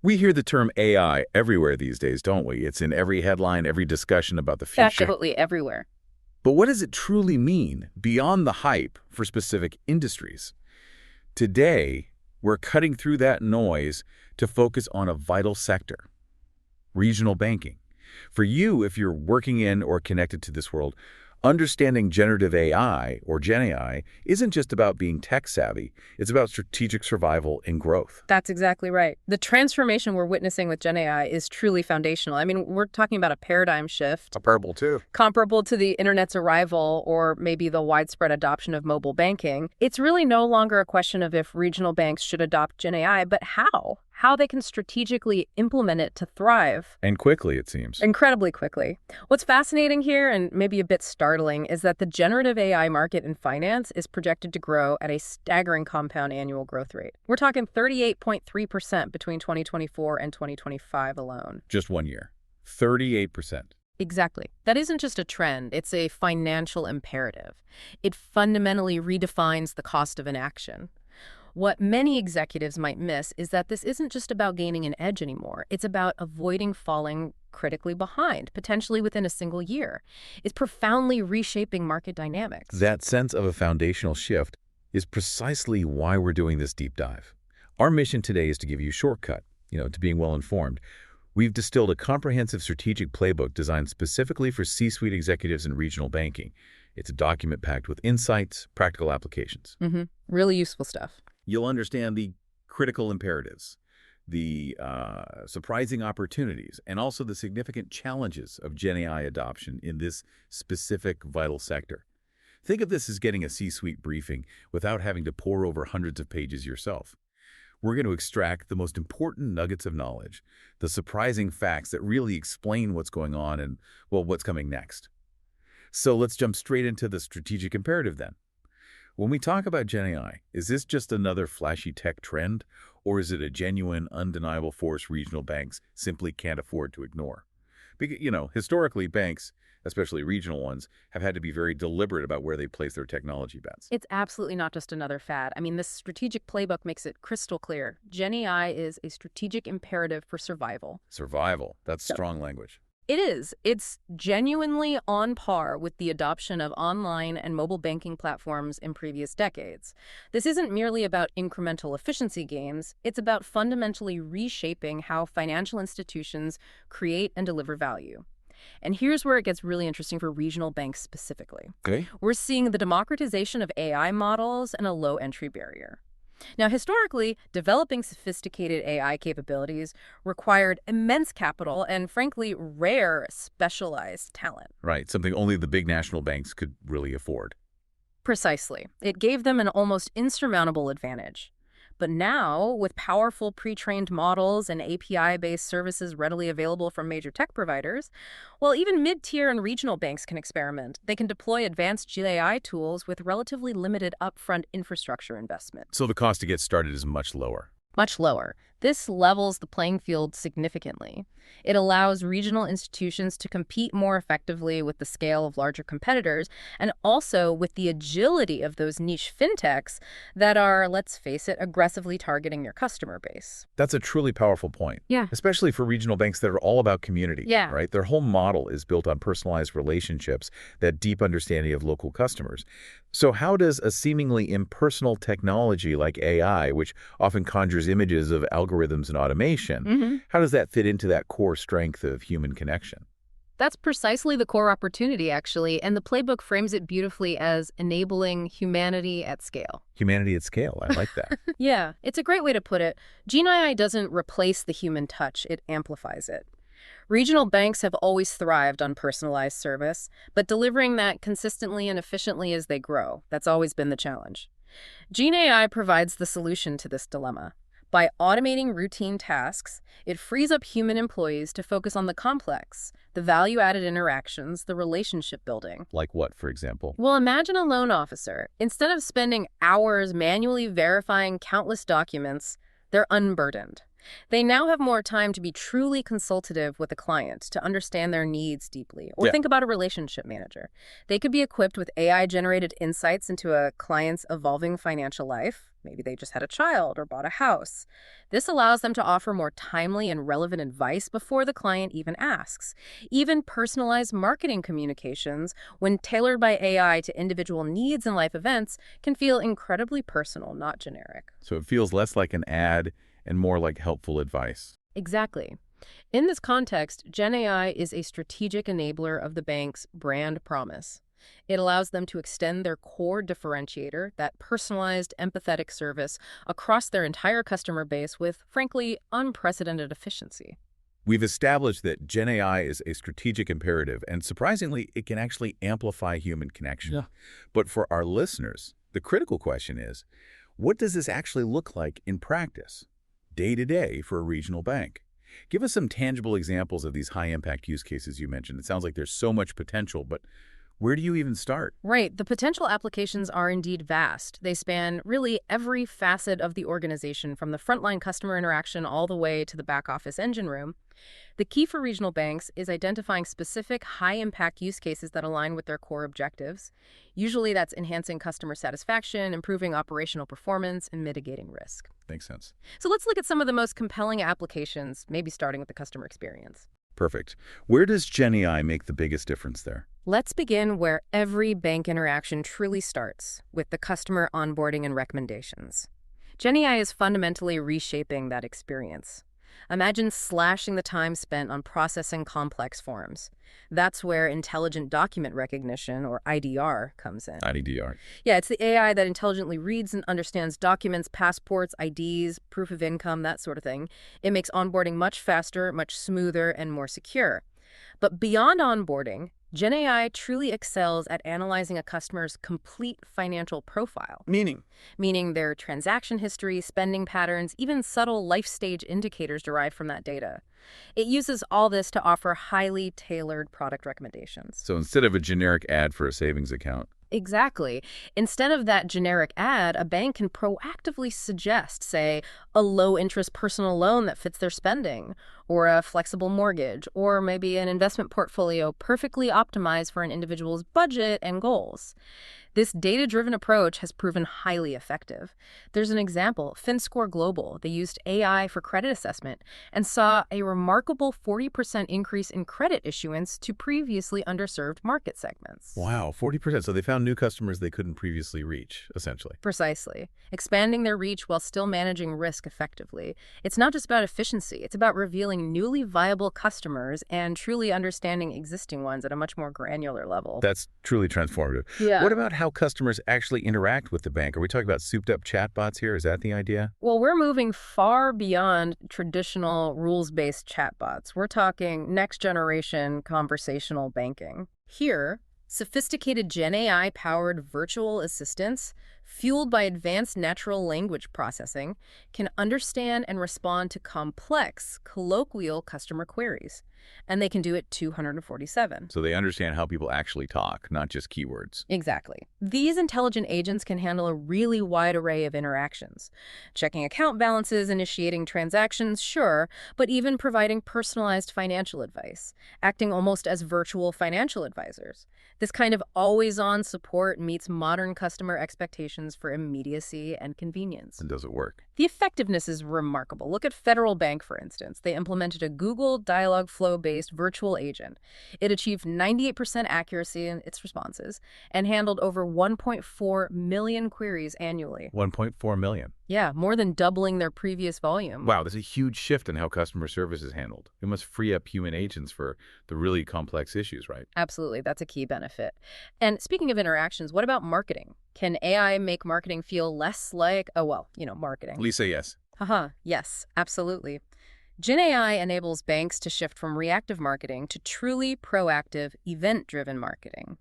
We hear the term AI everywhere these days, don't we? It's in every headline, every discussion about the future. Absolutely everywhere. But what does it truly mean beyond the hype for specific industries? Today, we're cutting through that noise to focus on a vital sector, regional banking. For you, if you're working in or connected to this world, understanding generative AI or GenAI isn't just about being tech savvy, it's about strategic survival and growth. That's exactly right. The transformation we're witnessing with GenAI is truly foundational. I mean, we're talking about a paradigm shift Comparable too. comparable to the internet's arrival or maybe the widespread adoption of mobile banking. It's really no longer a question of if regional banks should adopt GenAI, but how they can strategically implement it to thrive. And quickly, it seems. Incredibly quickly. What's fascinating here, and maybe a bit startling, is that the generative AI market in finance is projected to grow at a staggering compound annual growth rate. We're talking 38.3% between 2024 and 2025 alone. Just 1 year. 38%. Exactly. That isn't just a trend, it's a financial imperative. It fundamentally redefines the cost of inaction. What many executives might miss is that this isn't just about gaining an edge anymore. It's about avoiding falling critically behind, potentially within a single year. It's profoundly reshaping market dynamics. That sense of a foundational shift is precisely why we're doing this deep dive. Our mission today is to give you a shortcut, to being well-informed. We've distilled a comprehensive strategic playbook designed specifically for C-suite executives in regional banking. It's a document packed with insights, practical applications. Really useful stuff. You'll understand the critical imperatives, the surprising opportunities, and also the significant challenges of GenAI adoption in this specific vital sector. Think of this as getting a C-suite briefing without having to pore over hundreds of pages yourself. We're going to extract the most important nuggets of knowledge, the surprising facts that really explain what's going on and, well, what's coming next. So let's jump straight into the strategic imperative then. When we talk about GenAI, is this just another flashy tech trend, or is it a genuine, undeniable force regional banks simply can't afford to ignore? Because, historically, banks, especially regional ones, have had to be very deliberate about where they place their technology bets. It's absolutely not just another fad. I mean, this strategic playbook makes it crystal clear. GenAI is a strategic imperative for survival. Survival. That's strong language. It is. It's genuinely on par with the adoption of online and mobile banking platforms in previous decades. This isn't merely about incremental efficiency gains. It's about fundamentally reshaping how financial institutions create and deliver value. And here's where it gets really interesting for regional banks specifically. Okay. We're seeing the democratization of AI models and a low entry barrier. Now, historically, developing sophisticated AI capabilities required immense capital and, frankly, rare specialized talent. Right, something only the big national banks could really afford. Precisely. It gave them an almost insurmountable advantage. But now, with powerful pre-trained models and API-based services readily available from major tech providers, well, even mid-tier and regional banks can experiment. They can deploy advanced GenAI tools with relatively limited upfront infrastructure investment. So the cost to get started is much lower. Much lower. This levels the playing field significantly. It allows regional institutions to compete more effectively with the scale of larger competitors and also with the agility of those niche fintechs that are, let's face it, aggressively targeting their customer base. That's a truly powerful point. Yeah. Especially for regional banks that are all about community. Yeah. Right? Their whole model is built on personalized relationships, that deep understanding of local customers. So how does a seemingly impersonal technology like AI, which often conjures images of algorithms and automation, how does that fit into that core strength of human connection? That's precisely the core opportunity, actually, and the playbook frames it beautifully as enabling humanity at scale. Humanity at scale. I like that. Yeah, it's a great way to put it. GenAI doesn't replace the human touch, it amplifies it. Regional banks have always thrived on personalized service, but delivering that consistently and efficiently as they grow, that's always been the challenge. GenAI provides the solution to this dilemma. By automating routine tasks, it frees up human employees to focus on the complex, the value-added interactions, the relationship building. Like what, for example? Well, imagine a loan officer. Instead of spending hours manually verifying countless documents, they're unburdened. They now have more time to be truly consultative with the client, to understand their needs deeply. Or Yeah. think about a relationship manager. They could be equipped with AI-generated insights into a client's evolving financial life. Maybe they just had a child or bought a house. This allows them to offer more timely and relevant advice before the client even asks. Even personalized marketing communications, when tailored by AI to individual needs and life events, can feel incredibly personal, not generic. So it feels less like an ad and more like helpful advice. Exactly. In this context, GenAI is a strategic enabler of the bank's brand promise. It allows them to extend their core differentiator, that personalized, empathetic service, across their entire customer base with, frankly, unprecedented efficiency. We've established that GenAI is a strategic imperative, and surprisingly, it can actually amplify human connection. Yeah. But for our listeners, the critical question is, what does this actually look like in practice, day to day, for a regional bank? Give us some tangible examples of these high-impact use cases you mentioned. It sounds like there's so much potential, but where do you even start? Right. The potential applications are indeed vast. They span really every facet of the organization, from the frontline customer interaction all the way to the back office engine room. The key for regional banks is identifying specific high-impact use cases that align with their core objectives. Usually that's enhancing customer satisfaction, improving operational performance, and mitigating risk. Makes sense. So let's look at some of the most compelling applications, maybe starting with the customer experience. Perfect. Where does GenAI make the biggest difference there? Let's begin where every bank interaction truly starts, with the customer onboarding and recommendations. GenAI is fundamentally reshaping that experience. Imagine slashing the time spent on processing complex forms. That's where intelligent document recognition, or IDR, comes in. IDR. Yeah, it's the AI that intelligently reads and understands documents, passports, IDs, proof of income, that sort of thing. It makes onboarding much faster, much smoother, and more secure. But beyond onboarding, GenAI truly excels at analyzing a customer's complete financial profile. Meaning their transaction history, spending patterns, even subtle life stage indicators derived from that data. It uses all this to offer highly tailored product recommendations. So instead of a generic ad for a savings account, Exactly. Instead of that generic ad, a bank can proactively suggest, say, a low-interest personal loan that fits their spending, or a flexible mortgage, or maybe an investment portfolio perfectly optimized for an individual's budget and goals. This data-driven approach has proven highly effective. There's an example, FinScore Global. They used AI for credit assessment and saw a remarkable 40% increase in credit issuance to previously underserved market segments. wow, 40%. So they found new customers they couldn't previously reach, essentially. Precisely. Expanding their reach while still managing risk effectively. It's not just about efficiency, it's about revealing newly viable customers and truly understanding existing ones at a much more granular level. That's truly transformative. Yeah. What about how customers actually interact with the bank? Are we talking about souped-up chatbots here? Is that the idea? Well, we're moving far beyond traditional rules-based chatbots. We're talking next-generation conversational banking. Here, sophisticated GenAI-powered virtual assistants, fueled by advanced natural language processing, can understand and respond to complex, colloquial customer queries. And they can do it 247. So they understand how people actually talk, not just keywords. Exactly. These intelligent agents can handle a really wide array of interactions. Checking account balances, initiating transactions, sure, but even providing personalized financial advice, acting almost as virtual financial advisors. This kind of always-on support meets modern customer expectations for immediacy and convenience. And does it work? The effectiveness is remarkable. Look at Federal Bank, for instance. They implemented a Google Dialogflow-based virtual agent. It achieved 98% accuracy in its responses and handled over 1.4 million queries annually. 1.4 million. Yeah, more than doubling their previous volume. Wow, there's a huge shift in how customer service is handled. It must free up human agents for the really complex issues, right? Absolutely, that's a key benefit. And speaking of interactions, what about marketing? Can AI make marketing feel less like, marketing? Lisa, yes. Haha, yes, absolutely. GenAI enables banks to shift from reactive marketing to truly proactive, event-driven marketing.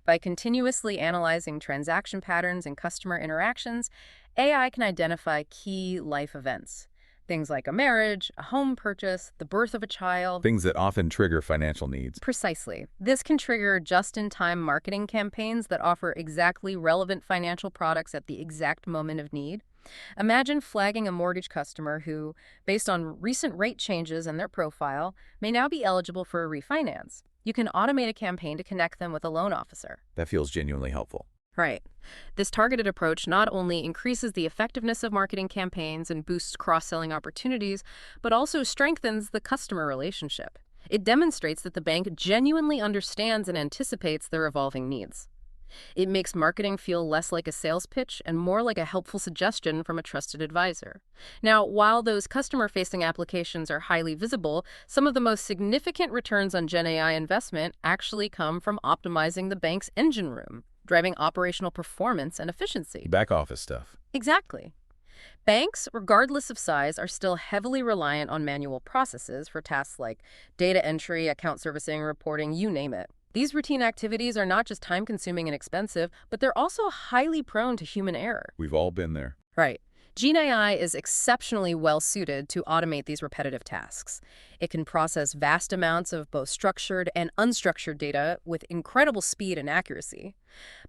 By continuously analyzing transaction patterns and customer interactions, AI can identify key life events. Things like a marriage, a home purchase, the birth of a child. Things that often trigger financial needs. Precisely. This can trigger just-in-time marketing campaigns that offer exactly relevant financial products at the exact moment of need. Imagine flagging a mortgage customer who, based on recent rate changes in their profile, may now be eligible for a refinance. You can automate a campaign to connect them with a loan officer. That feels genuinely helpful. Right. This targeted approach not only increases the effectiveness of marketing campaigns and boosts cross-selling opportunities, but also strengthens the customer relationship. It demonstrates that the bank genuinely understands and anticipates their evolving needs. It makes marketing feel less like a sales pitch and more like a helpful suggestion from a trusted advisor. Now, while those customer-facing applications are highly visible, some of the most significant returns on GenAI investment actually come from optimizing the bank's engine room, driving operational performance and efficiency. Back office stuff. Exactly. Banks, regardless of size, are still heavily reliant on manual processes for tasks like data entry, account servicing, reporting, you name it. These routine activities are not just time-consuming and expensive, but they're also highly prone to human error. We've all been there. Right. GenAI is exceptionally well-suited to automate these repetitive tasks. It can process vast amounts of both structured and unstructured data with incredible speed and accuracy.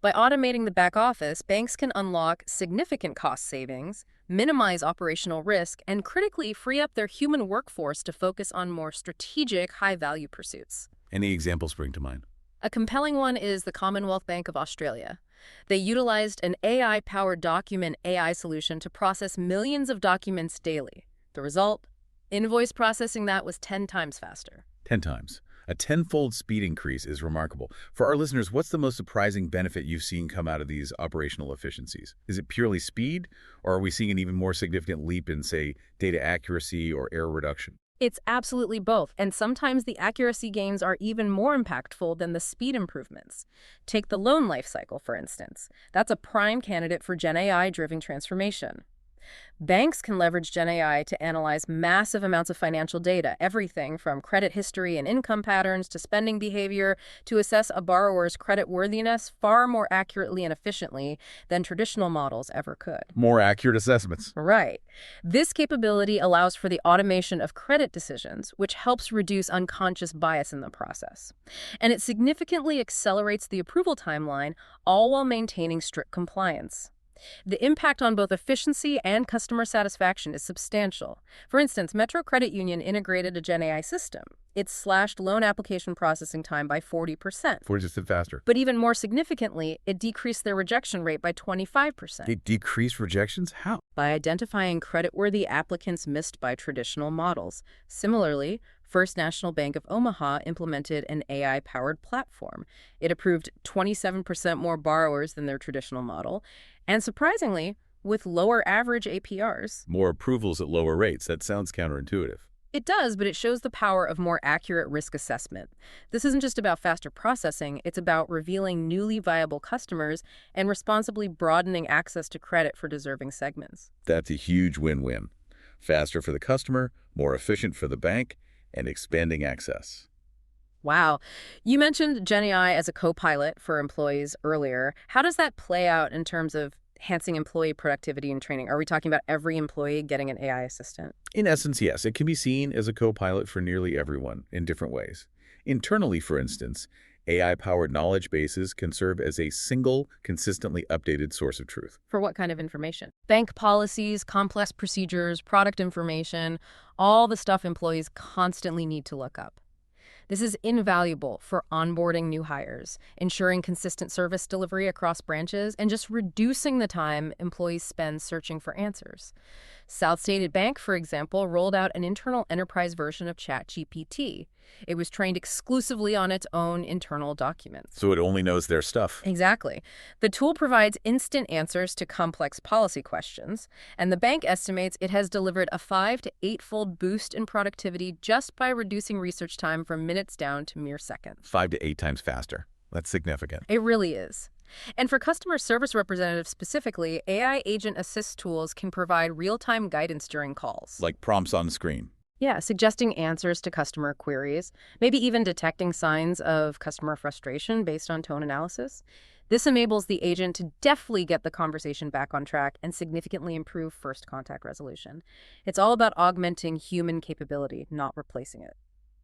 By automating the back office, banks can unlock significant cost savings, minimize operational risk, and critically free up their human workforce to focus on more strategic, high-value pursuits. Any examples spring to mind? A compelling one is the Commonwealth Bank of Australia. They utilized an AI-powered document AI solution to process millions of documents daily. The result? Invoice processing that was 10 times faster. 10 times. A tenfold speed increase is remarkable. For our listeners, what's the most surprising benefit you've seen come out of these operational efficiencies? Is it purely speed, or are we seeing an even more significant leap in, say, data accuracy or error reduction? It's absolutely both, and sometimes the accuracy gains are even more impactful than the speed improvements. Take the loan lifecycle, for instance. That's a prime candidate for GenAI-driven transformation. Banks can leverage GenAI to analyze massive amounts of financial data, everything from credit history and income patterns to spending behavior, to assess a borrower's creditworthiness far more accurately and efficiently than traditional models ever could. More accurate assessments. Right. This capability allows for the automation of credit decisions, which helps reduce unconscious bias in the process. And it significantly accelerates the approval timeline, all while maintaining strict compliance. The impact on both efficiency and customer satisfaction is substantial. For instance, Metro Credit Union integrated a GenAI system. It slashed loan application processing time by 40%. 40% faster. But even more significantly, it decreased their rejection rate by 25%. It decreased rejections? How? By identifying creditworthy applicants missed by traditional models. Similarly, First National Bank of Omaha implemented an AI-powered platform. It approved 27% more borrowers than their traditional model, and surprisingly, with lower average APRs. More approvals at lower rates. That sounds counterintuitive. It does, but it shows the power of more accurate risk assessment. This isn't just about faster processing, it's about revealing newly viable customers and responsibly broadening access to credit for deserving segments. That's a huge win-win. Faster for the customer, more efficient for the bank, and expanding access. Wow. You mentioned GenAI as a co-pilot for employees earlier. How does that play out in terms of enhancing employee productivity and training? Are we talking about every employee getting an AI assistant? In essence, yes. It can be seen as a co-pilot for nearly everyone in different ways. Internally, for instance, AI-powered knowledge bases can serve as a single, consistently updated source of truth. For what kind of information? Bank policies, complex procedures, product information, all the stuff employees constantly need to look up. This is invaluable for onboarding new hires, ensuring consistent service delivery across branches, and just reducing the time employees spend searching for answers. South State Bank, for example, rolled out an internal enterprise version of ChatGPT. It was trained exclusively on its own internal documents. So it only knows their stuff. Exactly. The tool provides instant answers to complex policy questions, and the bank estimates it has delivered a 5- to 8-fold boost in productivity just by reducing research time from minutes down to mere seconds. 5 to 8 times faster. That's significant. It really is. And for customer service representatives specifically, AI agent assist tools can provide real-time guidance during calls. Like prompts on screen. Yeah, suggesting answers to customer queries, maybe even detecting signs of customer frustration based on tone analysis. This enables the agent to deftly get the conversation back on track and significantly improve first contact resolution. It's all about augmenting human capability, not replacing it.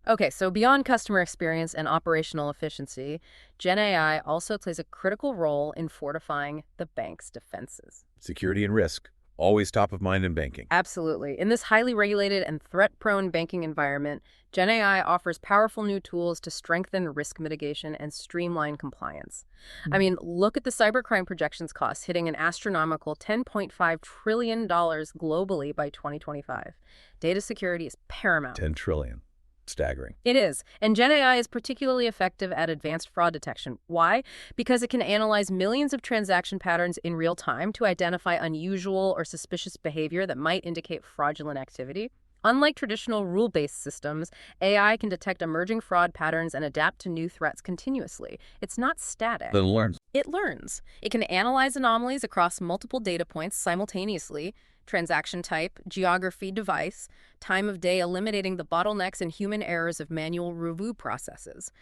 Okay, so beyond customer experience and operational efficiency, GenAI also plays a critical role in fortifying the bank's defenses. Security and risk. Always top of mind in banking. Absolutely. In this highly regulated and threat-prone banking environment, GenAI offers powerful new tools to strengthen risk mitigation and streamline compliance. I mean, look at the cybercrime projections costs hitting an astronomical $10.5 trillion globally by 2025. Data security is paramount. 10 trillion. Staggering. It is. And GenAI is particularly effective at advanced fraud detection. Why? Because it can analyze millions of transaction patterns in real time to identify unusual or suspicious behavior that might indicate fraudulent activity. Unlike traditional rule-based systems, AI can detect emerging fraud patterns and adapt to new threats continuously. It's not static. Then learns. It learns. It can analyze anomalies across multiple data points simultaneously: transaction type, geography, device, time of day, eliminating the bottlenecks and human errors of manual review processes.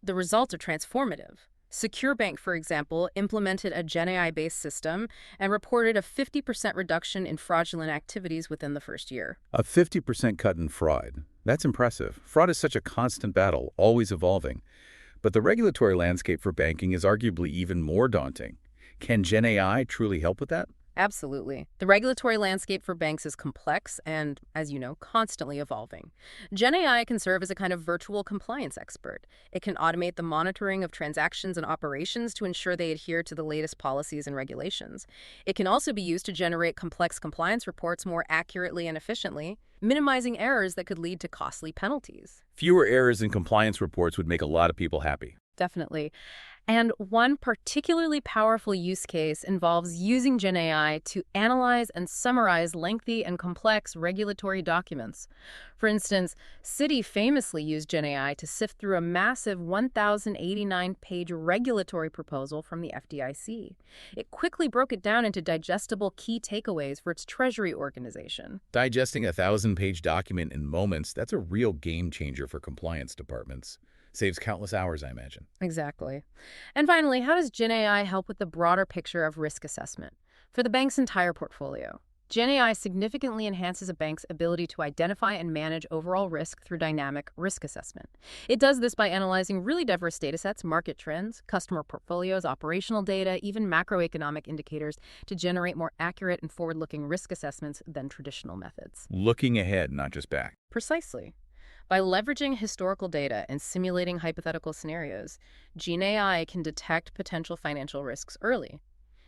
The results are transformative. Secure Bank, for example, implemented a GenAI-based system and reported a 50% reduction in fraudulent activities within the first year. A 50% cut in fraud. That's impressive. Fraud is such a constant battle, always evolving. But the regulatory landscape for banking is arguably even more daunting. Can GenAI truly help with that? Absolutely. The regulatory landscape for banks is complex and, as you know, constantly evolving. GenAI can serve as a kind of virtual compliance expert. It can automate the monitoring of transactions and operations to ensure they adhere to the latest policies and regulations. It can also be used to generate complex compliance reports more accurately and efficiently, minimizing errors that could lead to costly penalties. Fewer errors in compliance reports would make a lot of people happy. Definitely. And one particularly powerful use case involves using GenAI to analyze and summarize lengthy and complex regulatory documents. For instance, Citi famously used GenAI to sift through a massive 1,089-page regulatory proposal from the FDIC. It quickly broke it down into digestible key takeaways for its treasury organization. Digesting a 1,000-page document in moments, that's a real game changer for compliance departments. Saves countless hours, I imagine. Exactly. And finally, how does GenAI help with the broader picture of risk assessment? For the bank's entire portfolio, GenAI significantly enhances a bank's ability to identify and manage overall risk through dynamic risk assessment. It does this by analyzing really diverse datasets, market trends, customer portfolios, operational data, even macroeconomic indicators to generate more accurate and forward-looking risk assessments than traditional methods. Looking ahead, not just back. Precisely. By leveraging historical data and simulating hypothetical scenarios, GenAI can detect potential financial risks early.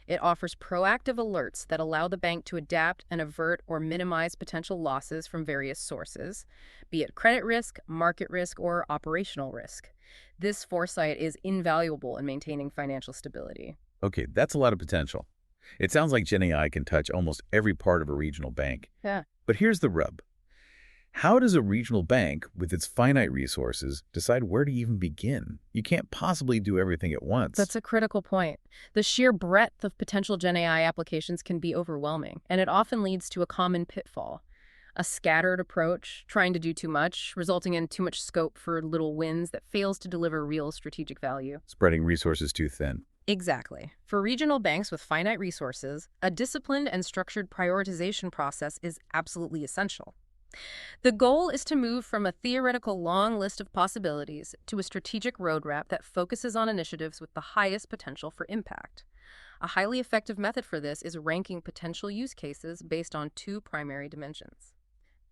It offers proactive alerts that allow the bank to adapt and avert or minimize potential losses from various sources, be it credit risk, market risk, or operational risk. This foresight is invaluable in maintaining financial stability. Okay, that's a lot of potential. It sounds like GenAI can touch almost every part of a regional bank. Yeah. But here's the rub. How does a regional bank, with its finite resources, decide where to even begin? You can't possibly do everything at once. That's a critical point. The sheer breadth of potential GenAI applications can be overwhelming, and it often leads to a common pitfall. A scattered approach, trying to do too much, resulting in too much scope for little wins that fails to deliver real strategic value. Spreading resources too thin. Exactly. For regional banks with finite resources, a disciplined and structured prioritization process is absolutely essential. The goal is to move from a theoretical long list of possibilities to a strategic roadmap that focuses on initiatives with the highest potential for impact. A highly effective method for this is ranking potential use cases based on two primary dimensions: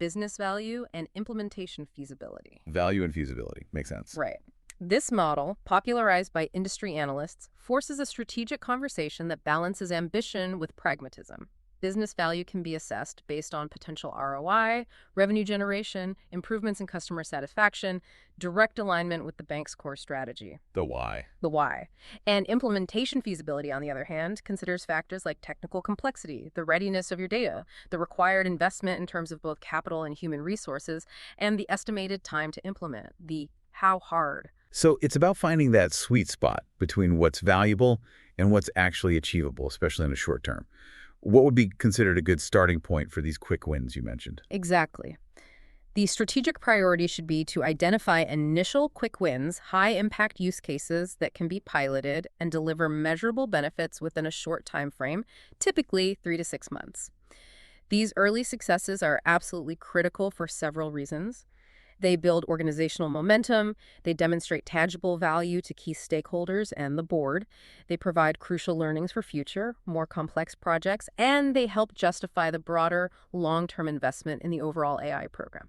business value and implementation feasibility. Value and feasibility. Makes sense. Right. This model, popularized by industry analysts, forces a strategic conversation that balances ambition with pragmatism. Business value can be assessed based on potential ROI, revenue generation, improvements in customer satisfaction, direct alignment with the bank's core strategy. The why. The why. And implementation feasibility, on the other hand, considers factors like technical complexity, the readiness of your data, the required investment in terms of both capital and human resources, and the estimated time to implement, the how hard. So it's about finding that sweet spot between what's valuable and what's actually achievable, especially in the short term. What would be considered a good starting point for these quick wins you mentioned? Exactly. The strategic priority should be to identify initial quick wins, high-impact use cases that can be piloted and deliver measurable benefits within a short time frame, typically 3 to 6 months. These early successes are absolutely critical for several reasons. They build organizational momentum, they demonstrate tangible value to key stakeholders and the board, they provide crucial learnings for future, more complex projects, and they help justify the broader, long-term investment in the overall AI program.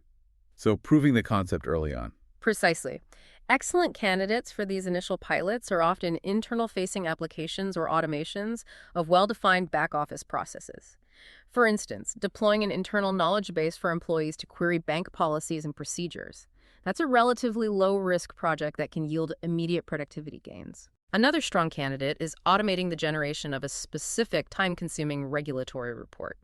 So proving the concept early on. Precisely. Excellent candidates for these initial pilots are often internal-facing applications or automations of well-defined back-office processes. For instance, deploying an internal knowledge base for employees to query bank policies and procedures. That's a relatively low-risk project that can yield immediate productivity gains. Another strong candidate is automating the generation of a specific time-consuming regulatory report.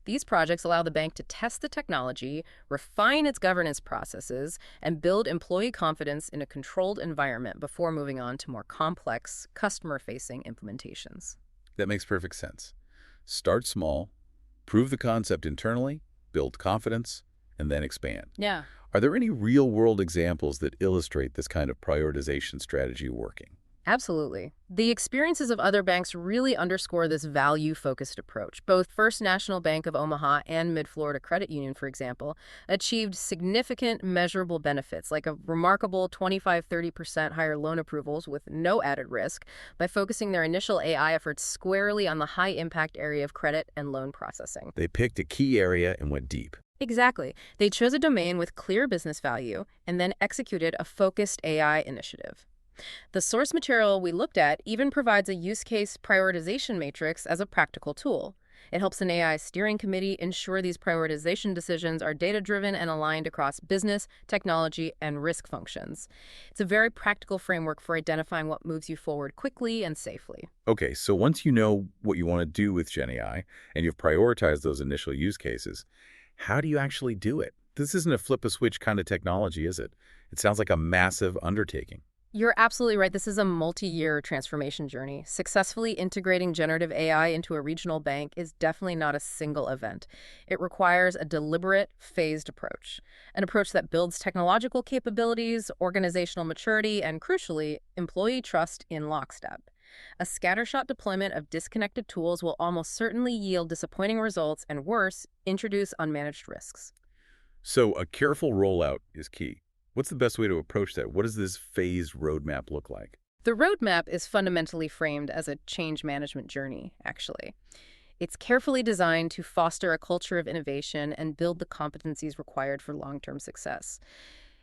These projects allow the bank to test the technology, refine its governance processes, and build employee confidence in a controlled environment before moving on to more complex, customer-facing implementations. That makes perfect sense. Start small, prove the concept internally, build confidence, and then expand. Yeah. Are there any real-world examples that illustrate this kind of prioritization strategy working? Absolutely. The experiences of other banks really underscore this value-focused approach. Both First National Bank of Omaha and Mid-Florida Credit Union, for example, achieved significant measurable benefits, like a remarkable 25–30% higher loan approvals with no added risk, by focusing their initial AI efforts squarely on the high-impact area of credit and loan processing. They picked a key area and went deep. Exactly. They chose a domain with clear business value and then executed a focused AI initiative. The source material we looked at even provides a use case prioritization matrix as a practical tool. It helps an AI steering committee ensure these prioritization decisions are data-driven and aligned across business, technology, and risk functions. It's a very practical framework for identifying what moves you forward quickly and safely. Okay, so once you know what you want to do with GenAI and you've prioritized those initial use cases, how do you actually do it? This isn't a flip-a-switch kind of technology, is it? It sounds like a massive undertaking. You're absolutely right. This is a multi-year transformation journey. Successfully integrating generative AI into a regional bank is definitely not a single event. It requires a deliberate, phased approach, an approach that builds technological capabilities, organizational maturity, and crucially, employee trust in lockstep. A scattershot deployment of disconnected tools will almost certainly yield disappointing results and, worse, introduce unmanaged risks. So a careful rollout is key. What's the best way to approach that? What does this phased roadmap look like? The roadmap is fundamentally framed as a change management journey, actually. It's carefully designed to foster a culture of innovation and build the competencies required for long-term success.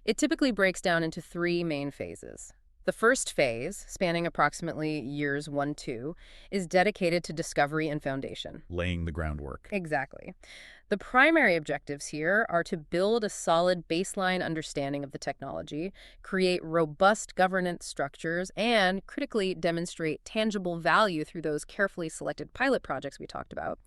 It typically breaks down into three main phases. The first phase, spanning approximately years 1–2, is dedicated to discovery and foundation. Laying the groundwork. Exactly. The primary objectives here are to build a solid baseline understanding of the technology, create robust governance structures, and critically demonstrate tangible value through those carefully selected pilot projects we talked about.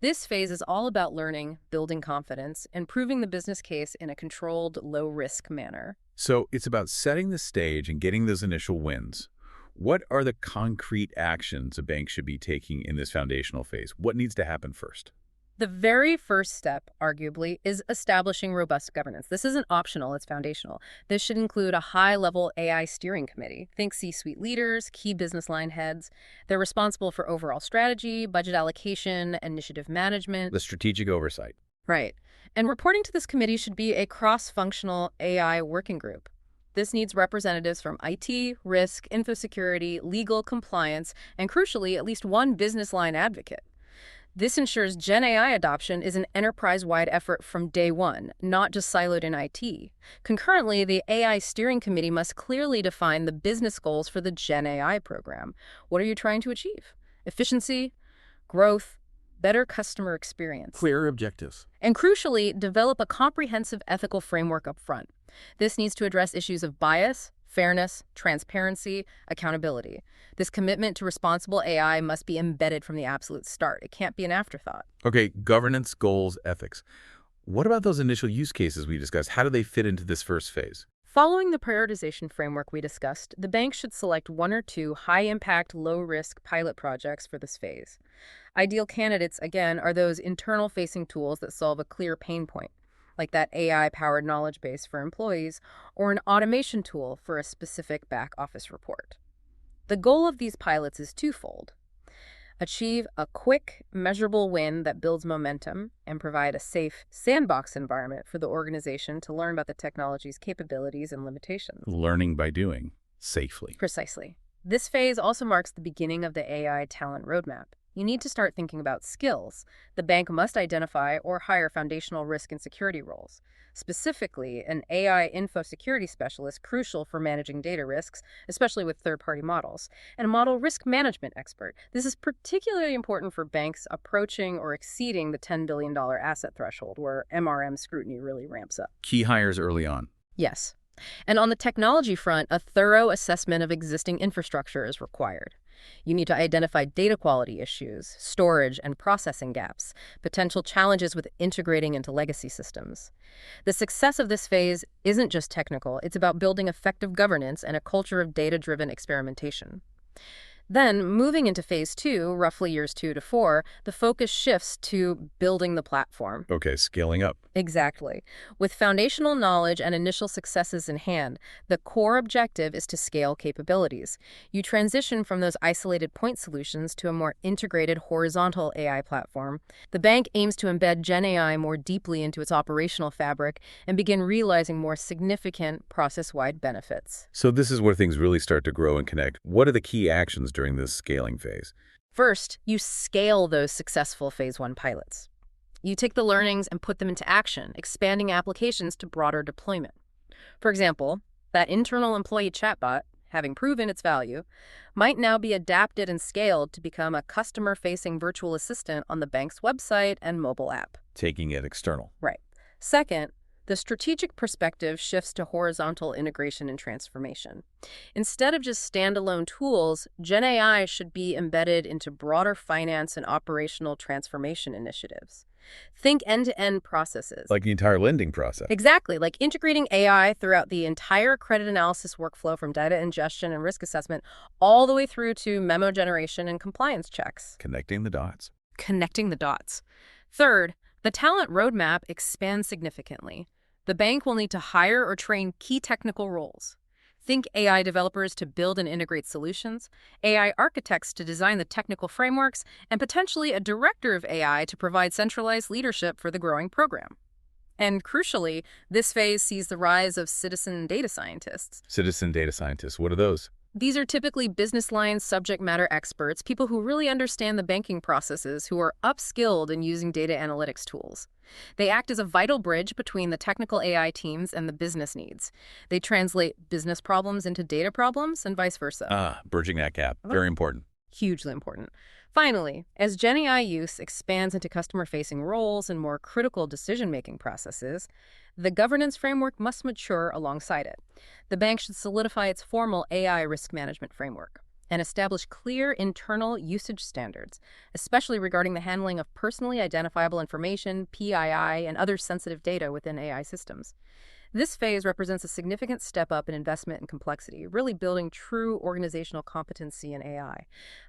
This phase is all about learning, building confidence, and proving the business case in a controlled, low-risk manner. So it's about setting the stage and getting those initial wins. What are the concrete actions a bank should be taking in this foundational phase? What needs to happen first? The very first step, arguably, is establishing robust governance. This isn't optional, it's foundational. This should include a high-level AI steering committee. Think C-suite leaders, key business line heads. They're responsible for overall strategy, budget allocation, initiative management. The strategic oversight. Right. And reporting to this committee should be a cross-functional AI working group. This needs representatives from IT, risk, infosecurity, legal, compliance, and crucially, at least one business line advocate. This ensures GenAI adoption is an enterprise-wide effort from day one, not just siloed in IT. Concurrently, the AI steering committee must clearly define the business goals for the GenAI program. What are you trying to achieve? Efficiency, growth, better customer experience. Clear objectives. And crucially, develop a comprehensive ethical framework up front. This needs to address issues of bias, fairness, transparency, accountability. This commitment to responsible AI must be embedded from the absolute start. It can't be an afterthought. Okay, governance, goals, ethics. What about those initial use cases we discussed? How do they fit into this first phase? Following the prioritization framework we discussed, the bank should select 1 or 2 high-impact, low-risk pilot projects for this phase. Ideal candidates, again, are those internal-facing tools that solve a clear pain point, like that AI-powered knowledge base for employees, or an automation tool for a specific back-office report. The goal of these pilots is twofold. Achieve a quick, measurable win that builds momentum, and provide a safe sandbox environment for the organization to learn about the technology's capabilities and limitations. Learning by doing, safely. Precisely. This phase also marks the beginning of the AI talent roadmap. You need to start thinking about skills. The bank must identify or hire foundational risk and security roles. Specifically, an AI info security specialist crucial for managing data risks, especially with third-party models, and a model risk management expert. This is particularly important for banks approaching or exceeding the $10 billion asset threshold, where MRM scrutiny really ramps up. Key hires early on. Yes. And on the technology front, a thorough assessment of existing infrastructure is required. You need to identify data quality issues, storage and processing gaps, potential challenges with integrating into legacy systems. The success of this phase isn't just technical, it's about building effective governance and a culture of data-driven experimentation. Then, moving into phase 2, roughly years 2 to 4, the focus shifts to building the platform. Okay, scaling up. Exactly. With foundational knowledge and initial successes in hand, the core objective is to scale capabilities. You transition from those isolated point solutions to a more integrated horizontal AI platform. The bank aims to embed GenAI more deeply into its operational fabric and begin realizing more significant process-wide benefits. So this is where things really start to grow and connect. What are the key actions during this scaling phase? First, you scale those successful phase 1 pilots. You take the learnings and put them into action, expanding applications to broader deployment. For example, that internal employee chatbot, having proven its value, might now be adapted and scaled to become a customer-facing virtual assistant on the bank's website and mobile app. Taking it external. Right. Second, the strategic perspective shifts to horizontal integration and transformation. Instead of just standalone tools, GenAI should be embedded into broader finance and operational transformation initiatives. Think end-to-end processes. Like the entire lending process. Exactly, like integrating AI throughout the entire credit analysis workflow from data ingestion and risk assessment all the way through to memo generation and compliance checks. Connecting the dots. Connecting the dots. Third, the talent roadmap expands significantly. The bank will need to hire or train key technical roles. Think AI developers to build and integrate solutions, AI architects to design the technical frameworks, and potentially a director of AI to provide centralized leadership for the growing program. And crucially, this phase sees the rise of citizen data scientists. Citizen data scientists, what are those? These are typically business line subject matter experts, people who really understand the banking processes, who are upskilled in using data analytics tools. They act as a vital bridge between the technical AI teams and the business needs. They translate business problems into data problems and vice versa. Bridging that gap. Very important. Hugely important. Finally, as GenAI use expands into customer-facing roles and more critical decision-making processes, the governance framework must mature alongside it. The bank should solidify its formal AI risk management framework and establish clear internal usage standards, especially regarding the handling of personally identifiable information, PII, and other sensitive data within AI systems. This phase represents a significant step up in investment and complexity, really building true organizational competency in AI.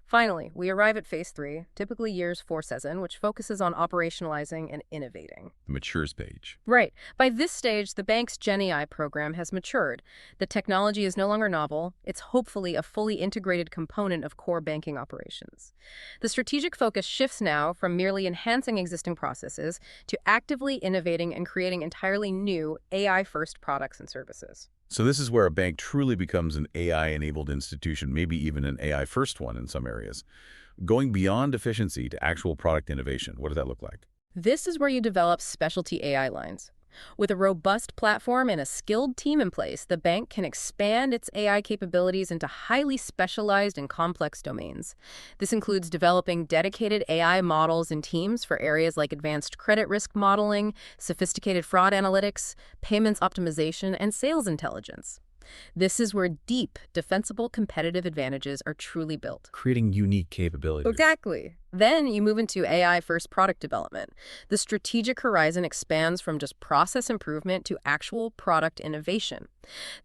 Finally, we arrive at phase 3, typically years 4-7, which focuses on operationalizing and innovating. The matures page. Right. By this stage, the bank's GenAI program has matured. The technology is no longer novel. It's hopefully a fully integrated component of core banking operations. The strategic focus shifts now from merely enhancing existing processes to actively innovating and creating entirely new AI-first products and services. So this is where a bank truly becomes an AI-enabled institution, maybe even an AI-first one in some areas. Going beyond efficiency to actual product innovation, what does that look like? This is where you develop specialty AI lines. With a robust platform and a skilled team in place, the bank can expand its AI capabilities into highly specialized and complex domains. This includes developing dedicated AI models and teams for areas like advanced credit risk modeling, sophisticated fraud analytics, payments optimization, and sales intelligence. This is where deep, defensible competitive advantages are truly built. Creating unique capabilities. Exactly. Then you move into AI-first product development. The strategic horizon expands from just process improvement to actual product innovation.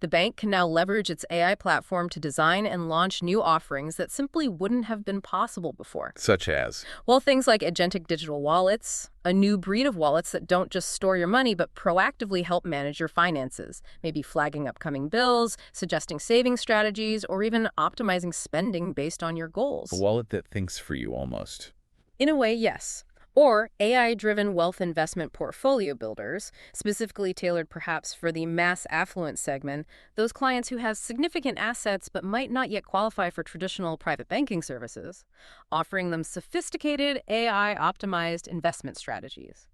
The bank can now leverage its AI platform to design and launch new offerings that simply wouldn't have been possible before. Such as? Well, things like agentic digital wallets, a new breed of wallets that don't just store your money but proactively help manage your finances, maybe flagging upcoming bills, suggesting saving strategies, or even optimizing spending based on your A goals. wallet that thinks for you almost. In a way, yes. Or AI-driven wealth investment portfolio builders, specifically tailored perhaps for the mass affluent segment, those clients who have significant assets but might not yet qualify for traditional private banking services, offering them sophisticated AI-optimized investment strategies.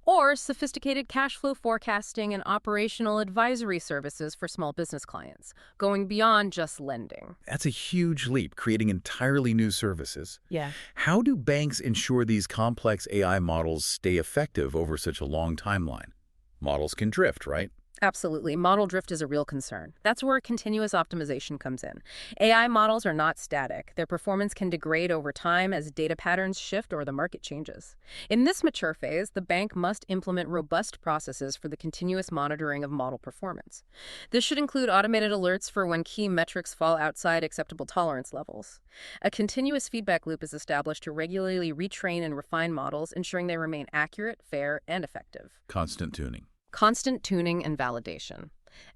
Or sophisticated cash flow forecasting and operational advisory services for small business clients, going beyond just lending. That's a huge leap, creating entirely new services. Yeah. How do banks ensure these complex AI models stay effective over such a long timeline? Models can drift, right? Absolutely. Model drift is a real concern. That's where continuous optimization comes in. AI models are not static. Their performance can degrade over time as data patterns shift or the market changes. In this mature phase, the bank must implement robust processes for the continuous monitoring of model performance. This should include automated alerts for when key metrics fall outside acceptable tolerance levels. A continuous feedback loop is established to regularly retrain and refine models, ensuring they remain accurate, fair, and effective. Constant tuning. Constant tuning and validation.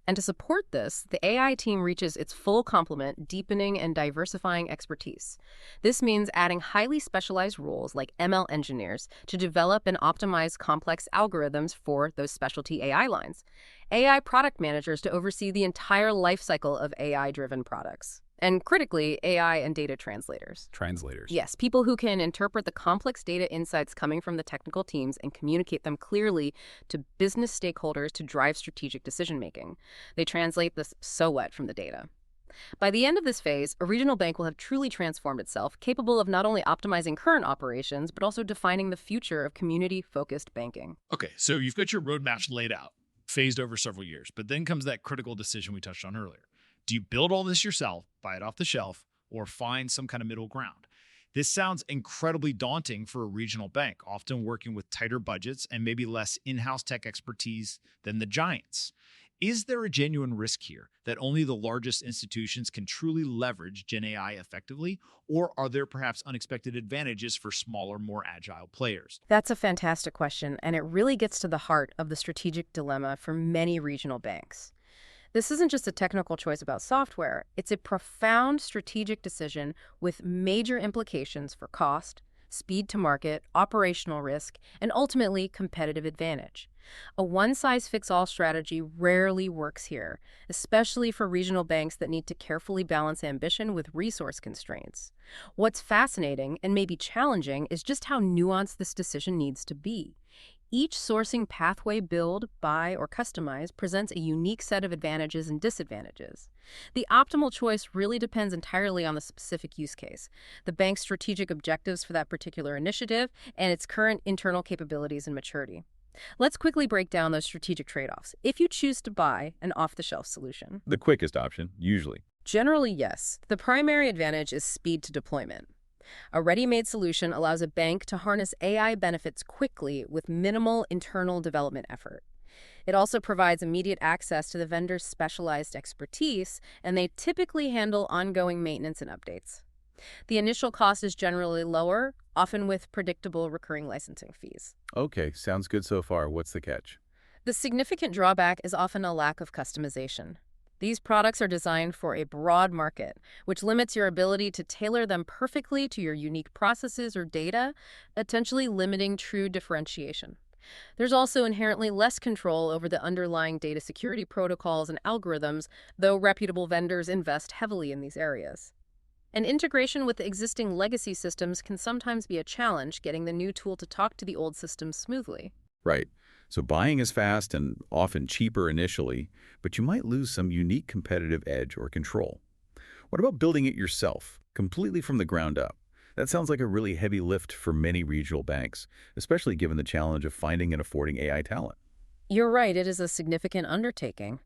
And to support this, the AI team reaches its full complement, deepening and diversifying expertise. This means adding highly specialized roles like ML engineers to develop and optimize complex algorithms for those specialty AI lines, AI product managers to oversee the entire lifecycle of AI-driven products, and critically, AI and data translators. Translators. Yes, people who can interpret the complex data insights coming from the technical teams and communicate them clearly to business stakeholders to drive strategic decision-making. They translate the so what from the data. By the end of this phase, a regional bank will have truly transformed itself, capable of not only optimizing current operations, but also defining the future of community-focused banking. Okay, so you've got your roadmaps laid out, phased over several years, but then comes that critical decision we touched on earlier. Do you build all this yourself, buy it off the shelf, or find some kind of middle ground? This sounds incredibly daunting for a regional bank, often working with tighter budgets and maybe less in-house tech expertise than the giants. Is there a genuine risk here that only the largest institutions can truly leverage GenAI effectively, or are there perhaps unexpected advantages for smaller, more agile players? That's a fantastic question, and it really gets to the heart of the strategic dilemma for many regional banks. This isn't just a technical choice about software. It's a profound strategic decision with major implications for cost, speed to market, operational risk, and ultimately competitive advantage. A one-size-fits-all strategy rarely works here, especially for regional banks that need to carefully balance ambition with resource constraints. What's fascinating and maybe challenging is just how nuanced this decision needs to be. Each sourcing pathway build, buy, or customize presents a unique set of advantages and disadvantages. The optimal choice really depends entirely on the specific use case, the bank's strategic objectives for that particular initiative, and its current internal capabilities and maturity. Let's quickly break down those strategic trade-offs if you choose to buy an off-the-shelf solution. The quickest option, usually. Generally, yes. The primary advantage is speed to deployment. A ready-made solution allows a bank to harness AI benefits quickly with minimal internal development effort. It also provides immediate access to the vendor's specialized expertise, and they typically handle ongoing maintenance and updates. The initial cost is generally lower, often with predictable recurring licensing fees. Okay, sounds good so far. What's the catch? The significant drawback is often a lack of customization. These products are designed for a broad market, which limits your ability to tailor them perfectly to your unique processes or data, potentially limiting true differentiation. There's also inherently less control over the underlying data security protocols and algorithms, though reputable vendors invest heavily in these areas. And integration with the existing legacy systems can sometimes be a challenge, getting the new tool to talk to the old systems smoothly. Right. So buying is fast and often cheaper initially, but you might lose some unique competitive edge or control. What about building it yourself, completely from the ground up? That sounds like a really heavy lift for many regional banks, especially given the challenge of finding and affording AI talent. You're right, it is a significant undertaking.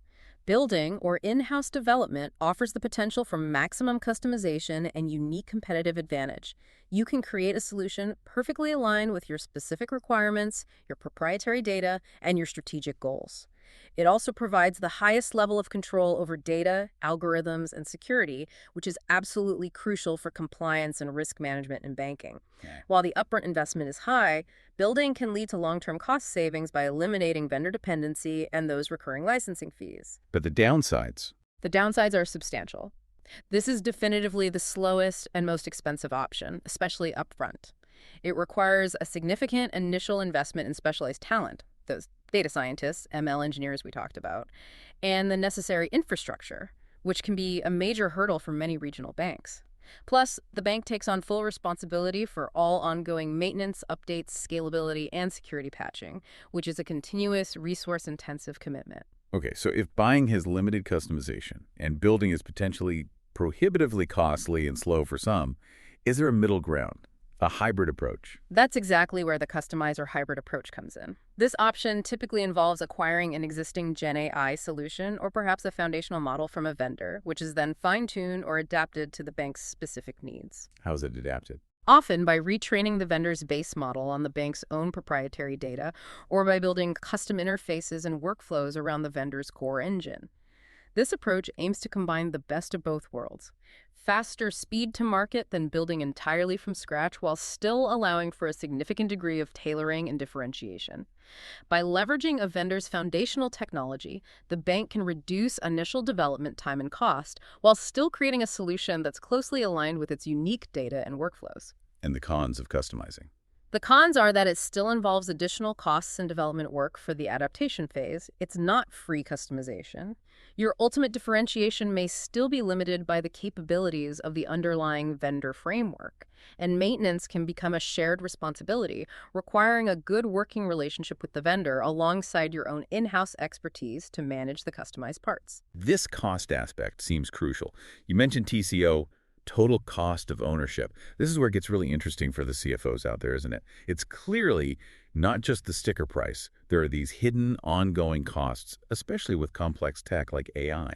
Building or in-house development offers the potential for maximum customization and unique competitive advantage. You can create a solution perfectly aligned with your specific requirements, your proprietary data, and your strategic goals. It also provides the highest level of control over data, algorithms, and security, which is absolutely crucial for compliance and risk management in banking. Okay. While the upfront investment is high, building can lead to long-term cost savings by eliminating vendor dependency and those recurring licensing fees. But the downsides? The downsides are substantial. This is definitively the slowest and most expensive option, especially upfront. It requires a significant initial investment in specialized talent, those data scientists, ML engineers we talked about, and the necessary infrastructure, which can be a major hurdle for many regional banks. Plus, the bank takes on full responsibility for all ongoing maintenance, updates, scalability, and security patching, which is a continuous, resource-intensive commitment. Okay, so if buying has limited customization and building is potentially prohibitively costly and slow for some, is there a middle ground, a hybrid approach? That's exactly where the customized or hybrid approach comes in. This option typically involves acquiring an existing GenAI solution or perhaps a foundational model from a vendor, which is then fine-tuned or adapted to the bank's specific needs. How is it adapted? Often by retraining the vendor's base model on the bank's own proprietary data, or by building custom interfaces and workflows around the vendor's core engine. This approach aims to combine the best of both worlds: faster speed to market than building entirely from scratch, while still allowing for a significant degree of tailoring and differentiation. By leveraging a vendor's foundational technology, the bank can reduce initial development time and cost, while still creating a solution that's closely aligned with its unique data and workflows. And the cons of customizing? The cons are that it still involves additional costs and development work for the adaptation phase. It's not free customization. Your ultimate differentiation may still be limited by the capabilities of the underlying vendor framework, and maintenance can become a shared responsibility, requiring a good working relationship with the vendor alongside your own in-house expertise to manage the customized parts. This cost aspect seems crucial. You mentioned TCO, total cost of ownership. This is where it gets really interesting for the CFOs out there, isn't it? It's clearly not just the sticker price. There are these hidden, ongoing costs, especially with complex tech like AI.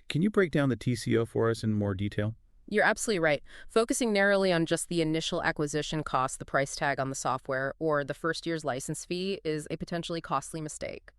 Can you break down the TCO for us in more detail? You're absolutely right. Focusing narrowly on just the initial acquisition cost, the price tag on the software, or the first year's license fee is a potentially costly mistake.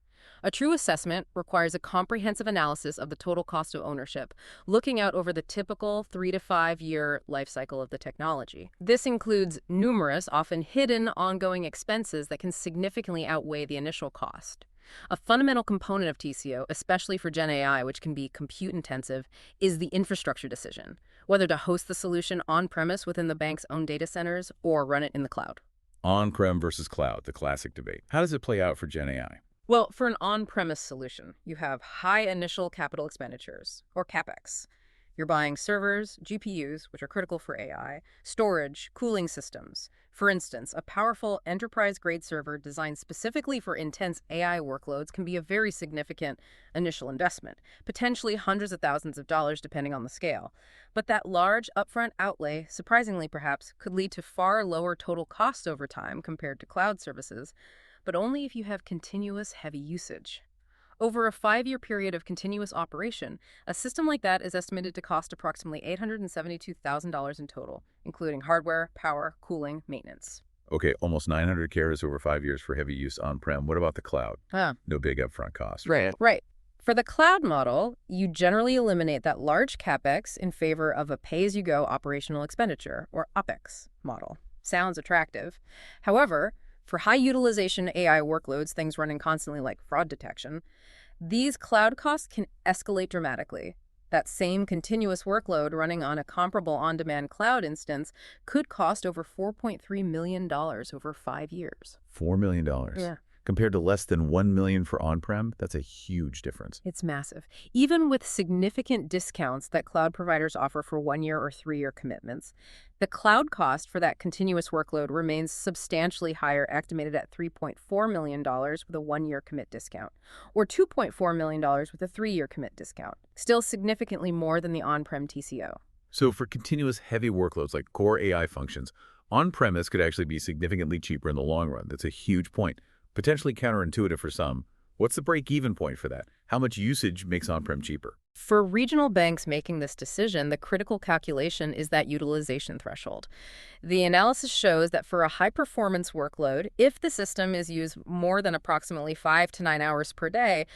A true assessment requires a comprehensive analysis of the total cost of ownership, looking out over the typical 3 to 5 year life cycle of the technology. This includes numerous, often hidden, ongoing expenses that can significantly outweigh the initial cost. A fundamental component of TCO, especially for GenAI, which can be compute-intensive, is the infrastructure decision, whether to host the solution on-premise within the bank's own data centers or run it in the cloud. On-prem versus cloud, the classic debate. How does it play out for GenAI? Well, for an on-premise solution, you have high initial capital expenditures, or CapEx. You're buying servers, GPUs, which are critical for AI, storage, cooling systems. For instance, a powerful enterprise-grade server designed specifically for intense AI workloads can be a very significant initial investment, potentially hundreds of thousands of dollars depending on the scale. But that large upfront outlay, surprisingly perhaps, could lead to far lower total costs over time compared to cloud services, but only if you have continuous heavy usage. Over a 5-year period of continuous operation, a system like that is estimated to cost approximately $872,000 in total, including hardware, power, cooling, maintenance. Okay, almost 900 carats over 5 years for heavy use on-prem. What about the cloud? Ah, No big upfront cost. right. For the cloud model, you generally eliminate that large CapEx in favor of a pay-as-you-go operational expenditure, or OpEx, model. Sounds attractive. However, for high utilization AI workloads, things running constantly like fraud detection, these cloud costs can escalate dramatically. That same continuous workload running on a comparable on-demand cloud instance could cost over $4.3 million over 5 years. $4 million. Yeah. Compared to less than $1 million for on-prem, that's a huge difference. It's massive. Even with significant discounts that cloud providers offer for 1-year or 3-year commitments, the cloud cost for that continuous workload remains substantially higher, estimated at $3.4 million with a 1-year commit discount, or $2.4 million with a 3-year commit discount, still significantly more than the on-prem TCO. So for continuous heavy workloads like core AI functions, on-premise could actually be significantly cheaper in the long run. That's a huge point. Potentially counterintuitive for some, What's the break-even point for that? How much usage makes on-prem cheaper? For regional banks making this decision, the critical calculation is that utilization threshold. The analysis shows that for a high-performance workload, if the system is used more than approximately 5 to 9 hours per day,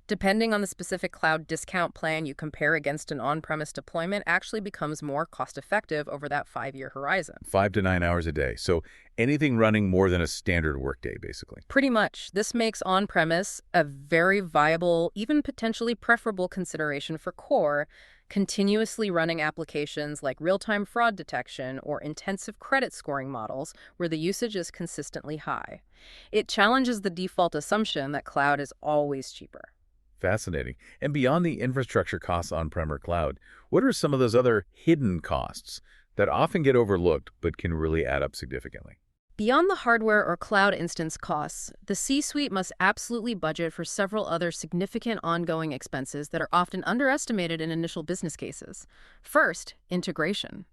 depending on the specific cloud discount plan you compare against an on-premise deployment, actually becomes more cost-effective over that 5-year horizon. 5 to 9 hours a day. So anything running more than a standard workday, basically. Pretty much. This makes on-premise a very viable, even potentially preferable consideration for core, continuously running applications like real-time fraud detection or intensive credit scoring models where the usage is consistently high. It challenges the default assumption that cloud is always cheaper. Fascinating. And beyond the infrastructure costs on-prem or cloud, what are some of those other hidden costs that often get overlooked but can really add up significantly? Beyond the hardware or cloud instance costs, the C-suite must absolutely budget for several other significant ongoing expenses that are often underestimated in initial business cases. First, integration.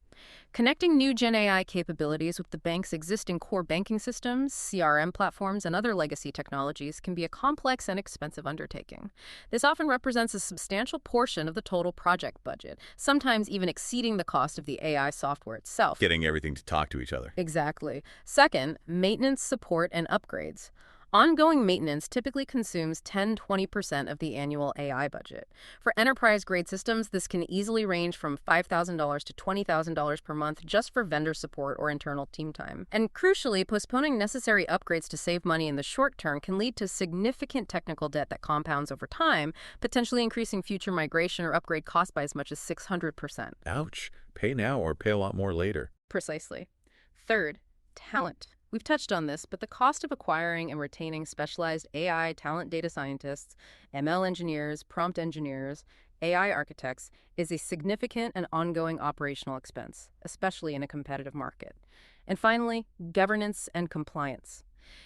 Connecting new GenAI capabilities with the bank's existing core banking systems, CRM platforms, and other legacy technologies can be a complex and expensive undertaking. This often represents a substantial portion of the total project budget, sometimes even exceeding the cost of the AI software itself. Getting everything to talk to each other. Exactly. Second, maintenance, support, and upgrades. Ongoing maintenance typically consumes 10–20% of the annual AI budget. For enterprise-grade systems, this can easily range from $5,000 to $20,000 per month just for vendor support or internal team time. And crucially, postponing necessary upgrades to save money in the short term can lead to significant technical debt that compounds over time, potentially increasing future migration or upgrade costs by as much as 600%. Ouch. Pay now or pay a lot more later. Precisely. Third, talent. We've touched on this, but the cost of acquiring and retaining specialized AI talent data scientists, ML engineers, prompt engineers, AI architects is a significant and ongoing operational expense, especially in a competitive market. And finally, governance and compliance.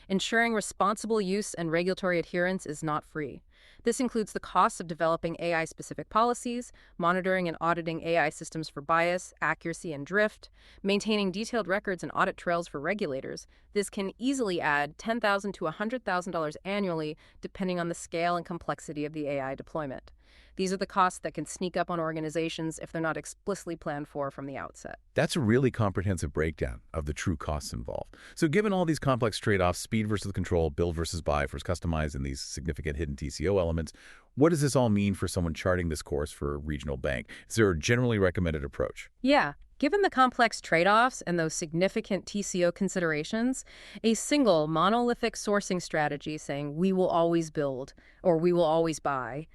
Ensuring responsible use and regulatory adherence is not free. This includes the costs of developing AI-specific policies, monitoring and auditing AI systems for bias, accuracy, and drift, maintaining detailed records and audit trails for regulators. This can easily add $10,000 to $100,000 annually, depending on the scale and complexity of the AI deployment. These are the costs that can sneak up on organizations if they're not explicitly planned for from the outset. That's a really comprehensive breakdown of the true costs involved. So given all these complex trade-offs, speed versus control, build versus buy for customized and these significant hidden TCO elements, what does this all mean for someone charting this course for a regional bank? Is there a generally recommended approach? Yeah. Given the complex trade-offs and those significant TCO considerations, a single monolithic sourcing strategy saying we will always build or we will always buy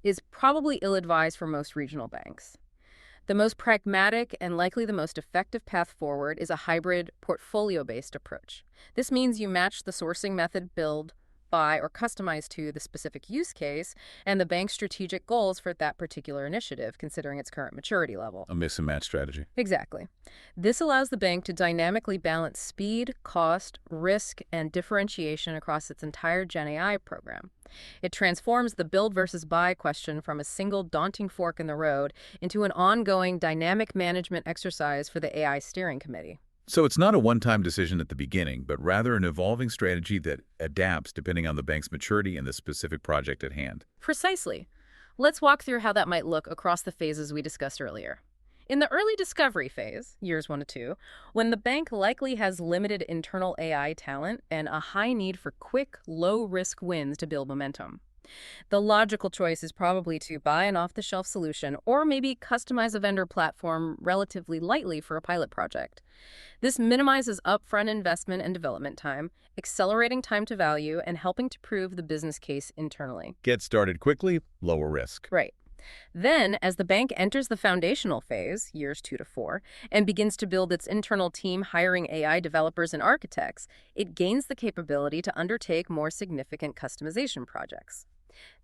is probably ill-advised for most regional banks. The most pragmatic and likely the most effective path forward is a hybrid portfolio-based approach. This means you match the sourcing method, build, buy, or customize to the specific use case and the bank's strategic goals for that particular initiative, considering its current maturity level. A mix and match strategy. Exactly. This allows the bank to dynamically balance speed, cost, risk, and differentiation across its entire GenAI program. It transforms the build versus buy question from a single daunting fork in the road into an ongoing dynamic management exercise for the AI steering committee. So it's not a one-time decision at the beginning, but rather an evolving strategy that adapts depending on the bank's maturity and the specific project at hand. Precisely. Let's walk through how that might look across the phases we discussed earlier. In the early discovery phase, years 1 to 2, when the bank likely has limited internal AI talent and a high need for quick, low-risk wins to build momentum, the logical choice is probably to buy an off-the-shelf solution or maybe customize a vendor platform relatively lightly for a pilot project. This minimizes upfront investment and development time, accelerating time to value and helping to prove the business case internally. Get started quickly, lower risk. Right. Then, as the bank enters the foundational phase, years 2 to 4, and begins to build its internal team hiring AI developers and architects, it gains the capability to undertake more significant customization projects.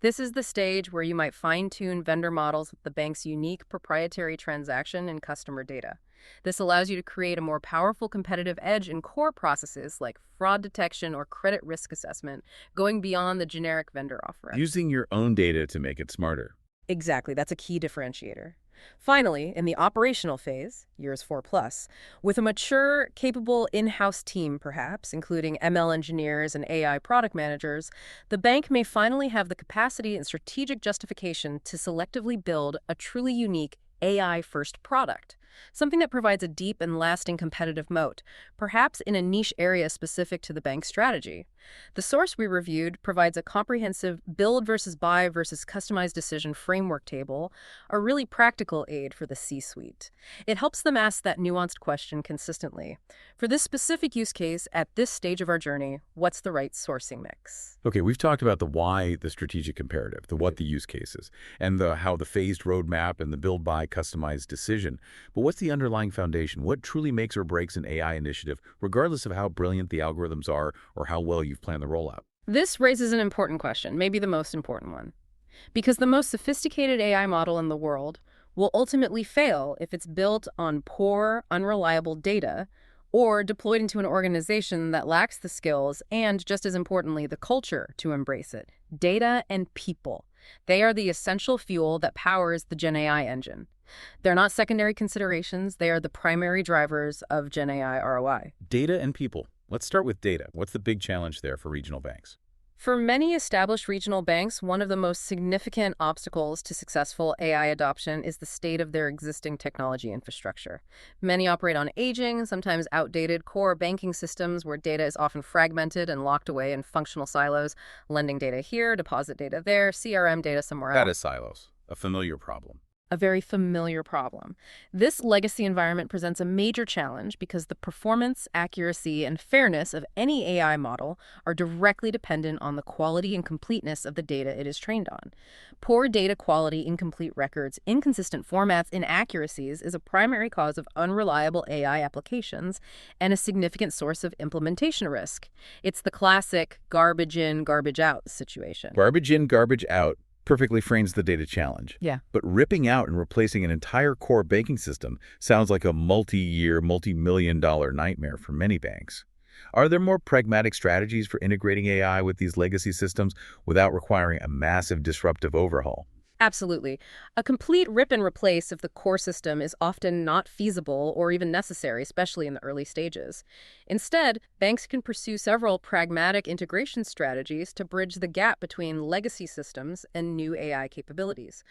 This is the stage where you might fine-tune vendor models with the bank's unique proprietary transaction and customer data. This allows you to create a more powerful competitive edge in core processes like fraud detection or credit risk assessment, going beyond the generic vendor offering. Using your own data to make it smarter. Exactly, that's a key differentiator. Finally, in the operational phase, years 4 plus, with a mature, capable in-house team perhaps, including ML engineers and AI product managers, the bank may finally have the capacity and strategic justification to selectively build a truly unique AI-first product, something that provides a deep and lasting competitive moat, perhaps in a niche area specific to the bank's strategy. The source we reviewed provides a comprehensive build versus buy versus customized decision framework table, a really practical aid for the C-suite. It helps them ask that nuanced question consistently. For this specific use case, at this stage of our journey, what's the right sourcing mix? Okay, we've talked about the why, the strategic imperative, the what, the use cases, and the how, the phased roadmap, and the build, buy, customized decision. But what's the underlying foundation? What truly makes or breaks an AI initiative, regardless of how brilliant the algorithms are or how well you've planned the rollout? This raises an important question, maybe the most important one. Because the most sophisticated AI model in the world will ultimately fail if it's built on poor, unreliable data or deployed into an organization that lacks the skills and, just as importantly, the culture to embrace it. Data and people. They are the essential fuel that powers the GenAI engine. They're not secondary considerations. They are the primary drivers of GenAI ROI. Data and people. Let's start with data. What's the big challenge there for regional banks? For many established regional banks, one of the most significant obstacles to successful AI adoption is the state of their existing technology infrastructure. Many operate on aging, sometimes outdated core banking systems where data is often fragmented and locked away in functional silos, lending data here, deposit data there, CRM data somewhere else. Data silos, a familiar problem. A very familiar problem. This legacy environment presents a major challenge because the performance, accuracy, and fairness of any AI model are directly dependent on the quality and completeness of the data it is trained on. Poor data quality, incomplete records, inconsistent formats, inaccuracies is a primary cause of unreliable AI applications and a significant source of implementation risk. It's the classic garbage in, garbage out situation. Garbage in, garbage out perfectly frames the data challenge. Yeah. But ripping out and replacing an entire core banking system sounds like a multi-year, multi-million-dollar nightmare for many banks. Are there more pragmatic strategies for integrating AI with these legacy systems without requiring a massive disruptive overhaul? Absolutely. A complete rip and replace of the core system is often not feasible or even necessary, especially in the early stages. Instead, banks can pursue several pragmatic integration strategies to bridge the gap between legacy systems and new AI capabilities.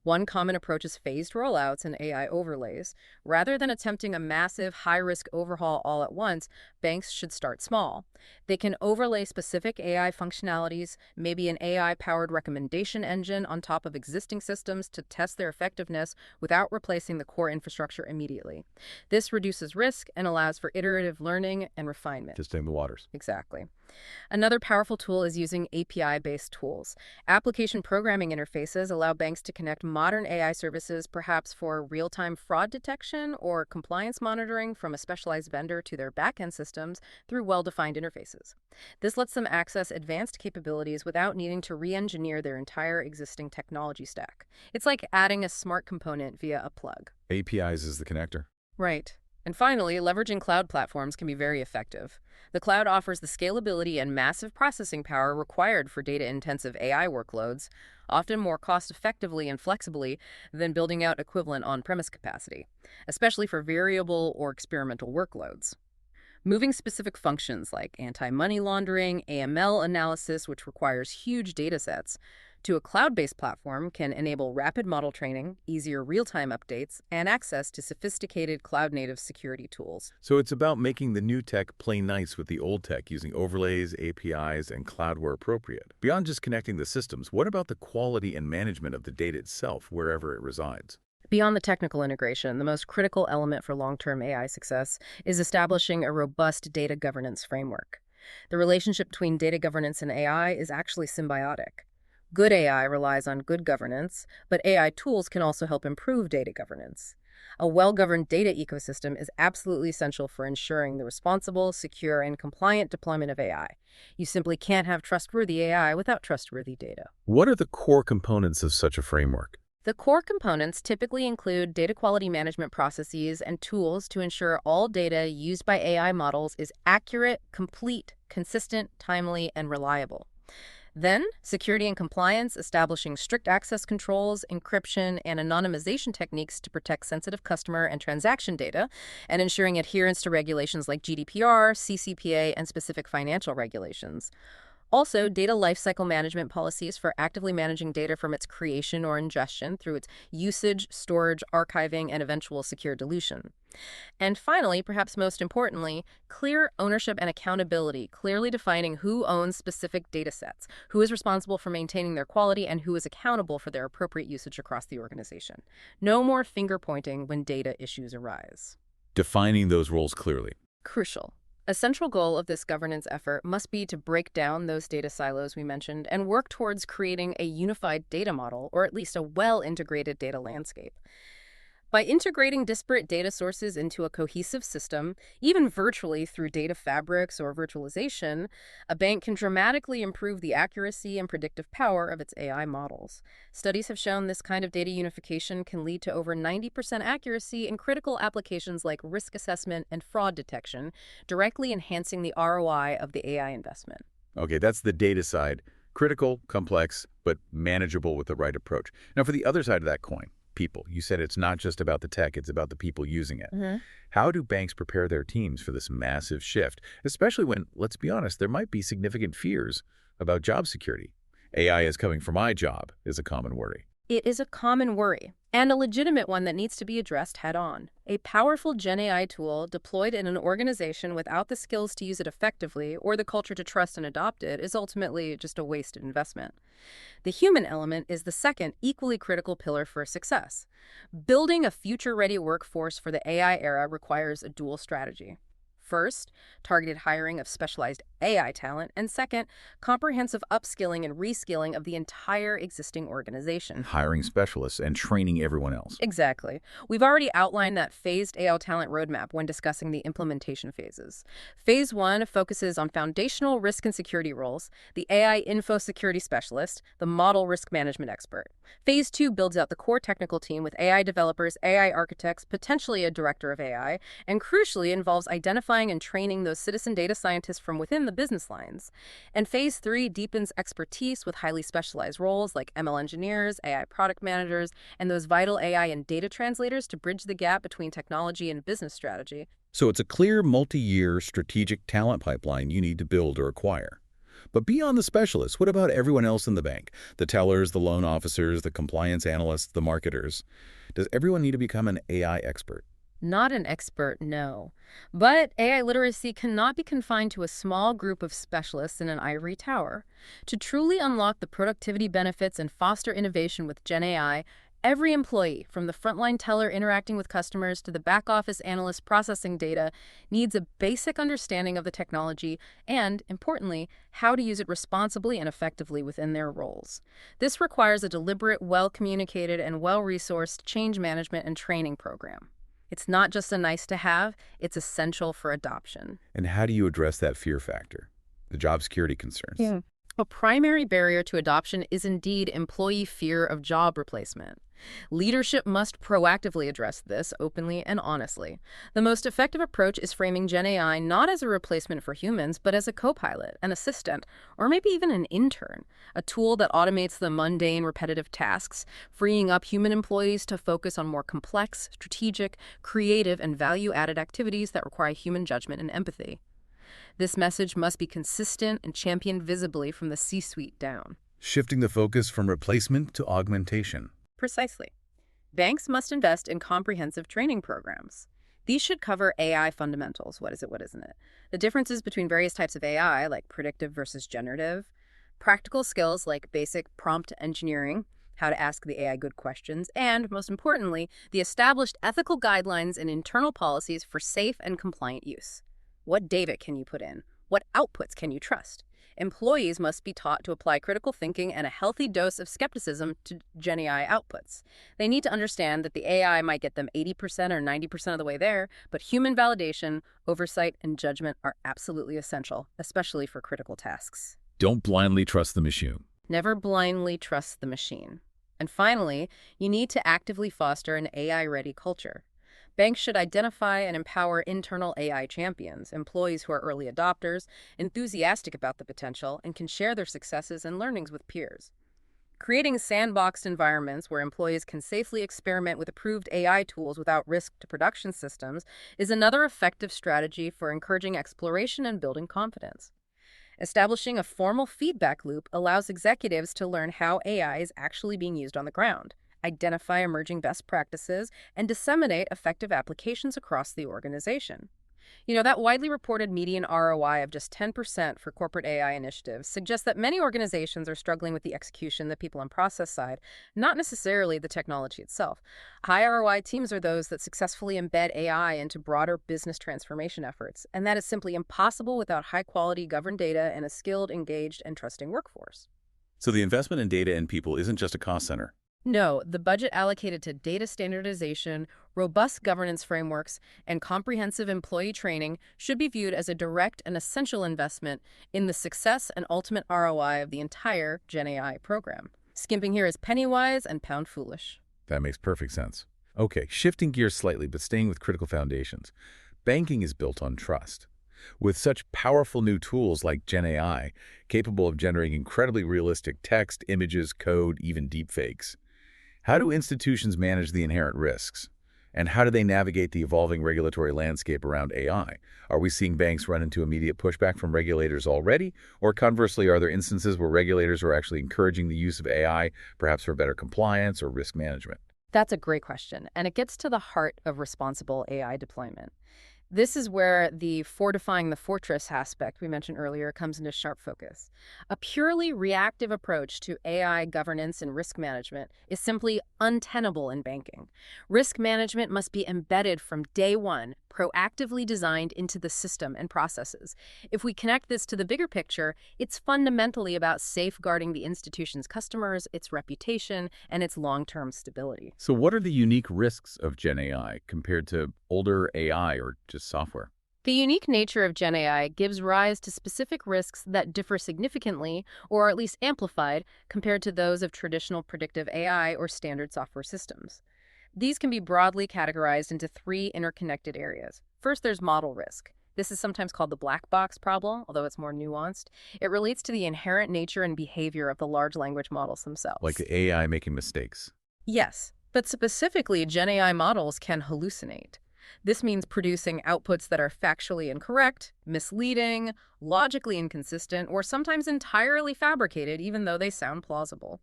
One common approach is phased rollouts and AI overlays. Rather than attempting a massive, high-risk overhaul all at once, banks should start small. They can overlay specific AI functionalities, maybe an AI-powered recommendation engine on top of existing systems to test their effectiveness without replacing the core infrastructure immediately. This reduces risk and allows for iterative learning and refinement. Testing the waters. Exactly. Another powerful tool is using API-based tools. Application programming interfaces allow banks to connect modern AI services, perhaps for real-time fraud detection or compliance monitoring from a specialized vendor to their back-end systems through well-defined interfaces. This lets them access advanced capabilities without needing to re-engineer their entire existing technology stack. It's like adding a smart component via a plug. APIs is the connector. Right. And finally, leveraging cloud platforms can be very effective. The cloud offers the scalability and massive processing power required for data-intensive AI workloads, often more cost-effectively and flexibly than building out equivalent on-premise capacity, especially for variable or experimental workloads. Moving specific functions like anti-money laundering, AML analysis, which requires huge data sets, to a cloud-based platform can enable rapid model training, easier real-time updates, and access to sophisticated cloud-native security tools. So it's about making the new tech play nice with the old tech using overlays, APIs, and cloud where appropriate. Beyond just connecting the systems, what about the quality and management of the data itself, wherever it resides? Beyond the technical integration, the most critical element for long-term AI success is establishing a robust data governance framework. The relationship between data governance and AI is actually symbiotic. Good AI relies on good governance, but AI tools can also help improve data governance. A well-governed data ecosystem is absolutely essential for ensuring the responsible, secure, and compliant deployment of AI. You simply can't have trustworthy AI without trustworthy data. What are the core components of such a framework? The core components typically include data quality management processes and tools to ensure all data used by AI models is accurate, complete, consistent, timely, and reliable. Then, security and compliance, establishing strict access controls, encryption, and anonymization techniques to protect sensitive customer and transaction data, and ensuring adherence to regulations like GDPR, CCPA, and specific financial regulations. Also, data lifecycle management policies for actively managing data from its creation or ingestion through its usage, storage, archiving, and eventual secure deletion. And finally, perhaps most importantly, clear ownership and accountability, clearly defining who owns specific data sets, who is responsible for maintaining their quality, and who is accountable for their appropriate usage across the organization. No more finger pointing when data issues arise. Defining those roles clearly. Crucial. A central goal of this governance effort must be to break down those data silos we mentioned and work towards creating a unified data model, or at least a well-integrated data landscape. By integrating disparate data sources into a cohesive system, even virtually through data fabrics or virtualization, a bank can dramatically improve the accuracy and predictive power of its AI models. Studies have shown this kind of data unification can lead to over 90% accuracy in critical applications like risk assessment and fraud detection, directly enhancing the ROI of the AI investment. Okay, that's the data side. Critical, complex, but manageable with the right approach. Now, for the other side of that coin, people. You said it's not just about the tech, it's about the people using it. How do banks prepare their teams for this massive shift, especially when, let's be honest, there might be significant fears about job security? AI is coming for my job is a common worry. It is a common worry, and a legitimate one that needs to be addressed head-on. A powerful GenAI tool deployed in an organization without the skills to use it effectively or the culture to trust and adopt it is ultimately just a wasted investment. The human element is the second, equally critical pillar for success. Building a future-ready workforce for the AI era requires a dual strategy. First, targeted hiring of specialized AI talent, and second, comprehensive upskilling and reskilling of the entire existing organization. Hiring specialists and training everyone else. Exactly. We've already outlined that phased AI talent roadmap when discussing the implementation phases. Phase 1 focuses on foundational risk and security roles, the AI info security specialist, the model risk management expert. Phase 2 builds out the core technical team with AI developers, AI architects, potentially a director of AI, and crucially involves identifying and training those citizen data scientists from within the business lines. And Phase 3 deepens expertise with highly specialized roles like ML engineers, AI product managers, and those vital AI and data translators to bridge the gap between technology and business strategy. So it's a clear multi-year strategic talent pipeline you need to build or acquire. But beyond the specialists, what about everyone else in the bank? The tellers, the loan officers, the compliance analysts, the marketers. Does everyone need to become an AI expert? Not an expert, no. But AI literacy cannot be confined to a small group of specialists in an ivory tower. To truly unlock the productivity benefits and foster innovation with GenAI, every employee, from the frontline teller interacting with customers to the back office analyst processing data, needs a basic understanding of the technology and, importantly, how to use it responsibly and effectively within their roles. This requires a deliberate, well-communicated, and well-resourced change management and training program. It's not just a nice to have, it's essential for adoption. And how do you address that fear factor, the job security concerns? A primary barrier to adoption is indeed employee fear of job replacement. Leadership must proactively address this openly and honestly. The most effective approach is framing GenAI not as a replacement for humans, but as a co-pilot, an assistant, or maybe even an intern, a tool that automates the mundane, repetitive tasks, freeing up human employees to focus on more complex, strategic, creative, and value-added activities that require human judgment and empathy. This message must be consistent and championed visibly from the C-suite down. Shifting the focus from replacement to augmentation. Precisely. Banks must invest in comprehensive training programs. These should cover AI fundamentals. What is it, what isn't it? The differences between various types of AI, like predictive versus generative. Practical skills like basic prompt engineering, how to ask the AI good questions, and, most importantly, the established ethical guidelines and internal policies for safe and compliant use. What data can you put in? What outputs can you trust? Employees must be taught to apply critical thinking and a healthy dose of skepticism to GenAI outputs. They need to understand that the AI might get them 80% or 90% of the way there, but human validation, oversight, and judgment are absolutely essential, especially for critical tasks. Don't blindly trust the machine. Never blindly trust the machine. And finally, you need to actively foster an AI-ready culture. Banks should identify and empower internal AI champions, employees who are early adopters, enthusiastic about the potential, and can share their successes and learnings with peers. Creating sandboxed environments where employees can safely experiment with approved AI tools without risk to production systems is another effective strategy for encouraging exploration and building confidence. Establishing a formal feedback loop allows executives to learn how AI is actually being used on the ground, identify emerging best practices, and disseminate effective applications across the organization. That widely reported median ROI of just 10% for corporate AI initiatives suggests that many organizations are struggling with the execution, the people and process side, not necessarily the technology itself. High ROI teams are those that successfully embed AI into broader business transformation efforts, and that is simply impossible without high-quality governed data and a skilled, engaged, and trusting workforce. So the investment in data and people isn't just a cost center. No, the budget allocated to data standardization, robust governance frameworks, and comprehensive employee training should be viewed as a direct and essential investment in the success and ultimate ROI of the entire GenAI program. Skimping here is penny-wise and pound-foolish. That makes perfect sense. Okay, shifting gears slightly, but staying with critical foundations. Banking is built on trust. With such powerful new tools like GenAI, capable of generating incredibly realistic text, images, code, even deepfakes, how do institutions manage the inherent risks? And how do they navigate the evolving regulatory landscape around AI? Are we seeing banks run into immediate pushback from regulators already? Or conversely, are there instances where regulators are actually encouraging the use of AI, perhaps for better compliance or risk management? That's a great question, and it gets to the heart of responsible AI deployment. This is where the fortifying the fortress aspect we mentioned earlier comes into sharp focus. A purely reactive approach to AI governance and risk management is simply untenable in banking. Risk management must be embedded from day one, proactively designed into the system and processes. If we connect this to the bigger picture, it's fundamentally about safeguarding the institution's customers, its reputation, and its long-term stability. So what are the unique risks of GenAI compared to older AI or just software? The unique nature of GenAI gives rise to specific risks that differ significantly, or are at least amplified, compared to those of traditional predictive AI or standard software systems. These can be broadly categorized into three interconnected areas. First, there's model risk. This is sometimes called the black box problem, although it's more nuanced. It relates to the inherent nature and behavior of the large language models Like themselves. the AI making mistakes? Yes, but specifically, GenAI models can hallucinate. This means producing outputs that are factually incorrect, misleading, logically inconsistent, or sometimes entirely fabricated, even though they sound plausible.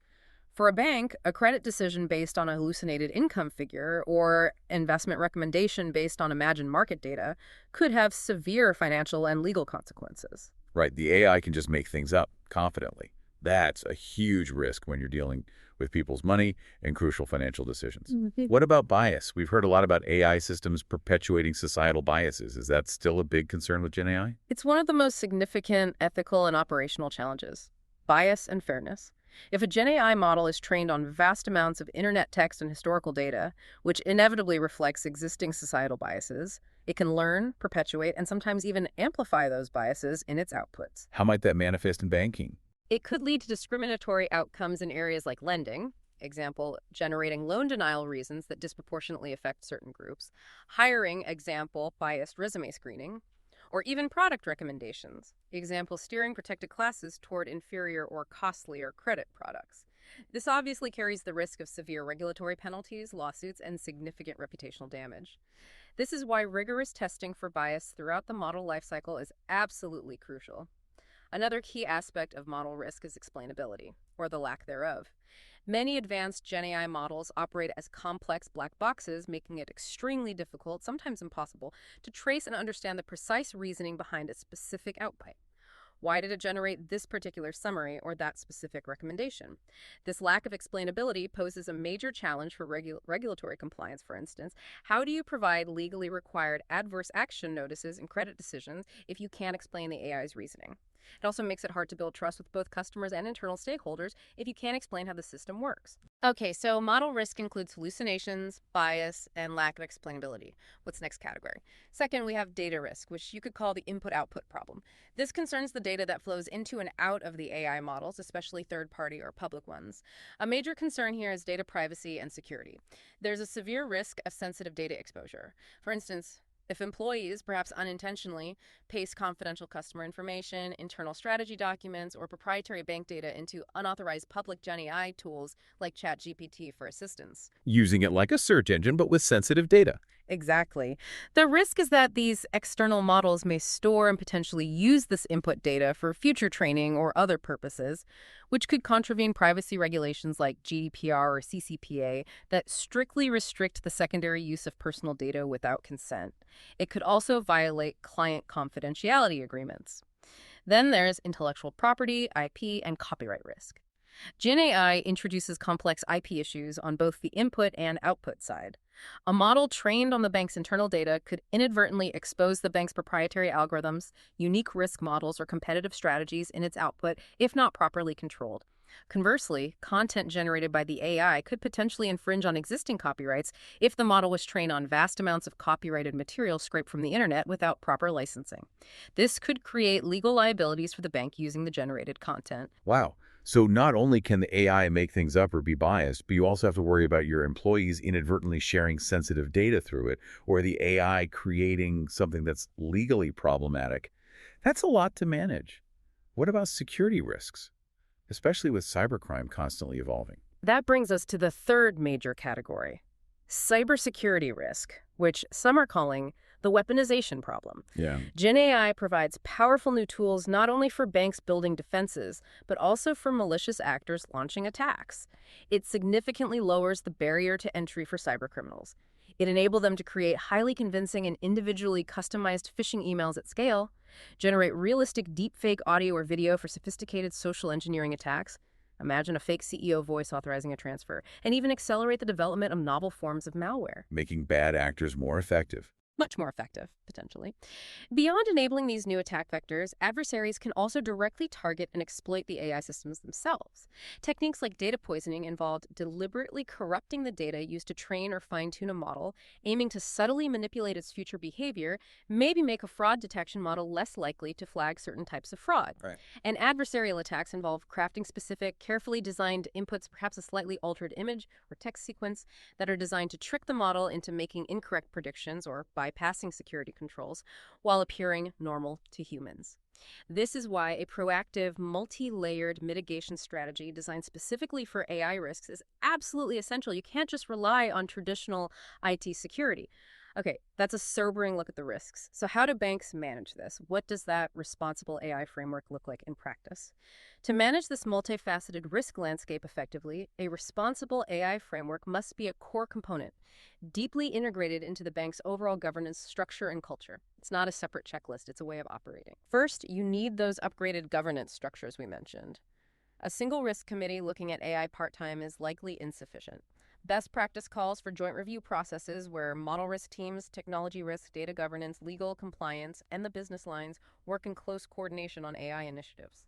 For a bank, a credit decision based on a hallucinated income figure or investment recommendation based on imagined market data could have severe financial and legal consequences. Right, the AI can just make things up confidently. That's a huge risk when you're dealing with people's money and crucial financial decisions. What about bias? We've heard a lot about AI systems perpetuating societal biases. Is that still a big concern with GenAI? It's one of the most significant ethical and operational challenges: bias and fairness. If a GenAI model is trained on vast amounts of internet text and historical data, which inevitably reflects existing societal biases, it can learn, perpetuate, and sometimes even amplify those biases in its outputs. How might that manifest in banking? It could lead to discriminatory outcomes in areas like lending, example, generating loan denial reasons that disproportionately affect certain groups, hiring, example, biased resume screening, or even product recommendations, example, steering protected classes toward inferior or costlier credit products. This obviously carries the risk of severe regulatory penalties, lawsuits, and significant reputational damage. This is why rigorous testing for bias throughout the model lifecycle is absolutely crucial. Another key aspect of model risk is explainability, or the lack thereof. Many advanced GenAI models operate as complex black boxes, making it extremely difficult, sometimes impossible, to trace and understand the precise reasoning behind a specific output. Why did it generate this particular summary or that specific recommendation? This lack of explainability poses a major challenge for regulatory compliance, for instance. How do you provide legally required adverse action notices in credit decisions if you can't explain the AI's reasoning? It also makes it hard to build trust with both customers and internal stakeholders if you can't explain how the system works. Okay, so model risk includes hallucinations, bias, and lack of explainability. What's next category? Second, we have data risk, which you could call the input-output problem. This concerns the data that flows into and out of the AI models, especially third-party or public ones. A major concern here is data privacy and security. There's a severe risk of sensitive data exposure. For instance, if employees, perhaps unintentionally, paste confidential customer information, internal strategy documents, or proprietary bank data into unauthorized public GenAI tools like ChatGPT for assistance. Using it like a search engine, but with sensitive data. Exactly. The risk is that these external models may store and potentially use this input data for future training or other purposes, which could contravene privacy regulations like GDPR or CCPA that strictly restrict the secondary use of personal data without consent. It could also violate client confidentiality agreements. Then there's intellectual property, IP, and copyright risk. GenAI introduces complex IP issues on both the input and output side. A model trained on the bank's internal data could inadvertently expose the bank's proprietary algorithms, unique risk models, or competitive strategies in its output if not properly controlled. Conversely, content generated by the AI could potentially infringe on existing copyrights if the model was trained on vast amounts of copyrighted material scraped from the internet without proper licensing. This could create legal liabilities for the bank using the generated content. Wow. So not only can the AI make things up or be biased, but you also have to worry about your employees inadvertently sharing sensitive data through it, or the AI creating something that's legally problematic. That's a lot to manage. What about security risks, especially with cybercrime constantly evolving? That brings us to the third major category, cybersecurity risk, which some are calling the weaponization problem. Yeah. GenAI provides powerful new tools not only for banks building defenses, but also for malicious actors launching attacks. It significantly lowers the barrier to entry for cybercriminals. It enables them to create highly convincing and individually customized phishing emails at scale, generate realistic deepfake audio or video for sophisticated social engineering attacks, imagine a fake CEO voice authorizing a transfer, and even accelerate the development of novel forms of malware. Making bad actors more effective. Much more effective, potentially. Beyond enabling these new attack vectors, adversaries can also directly target and exploit the AI systems themselves. Techniques like data poisoning involved deliberately corrupting the data used to train or fine-tune a model, aiming to subtly manipulate its future behavior, maybe make a fraud detection model less likely to flag certain types of fraud. Right. And adversarial attacks involve crafting specific, carefully designed inputs, perhaps a slightly altered image or text sequence, that are designed to trick the model into making incorrect predictions or bypassing security controls while appearing normal to humans. This is why a proactive, multi-layered mitigation strategy designed specifically for AI risks is absolutely essential. You can't just rely on traditional IT security. Okay, that's a sobering look at the risks. So how do banks manage this? What does that responsible AI framework look like in practice? To manage this multifaceted risk landscape effectively, a responsible AI framework must be a core component, deeply integrated into the bank's overall governance structure and culture. It's not a separate checklist, it's a way of operating. First, you need those upgraded governance structures we mentioned. A single risk committee looking at AI part-time is likely insufficient. Best practice calls for joint review processes where model risk teams, technology risk, data governance, legal compliance, and the business lines work in close coordination on AI initiatives.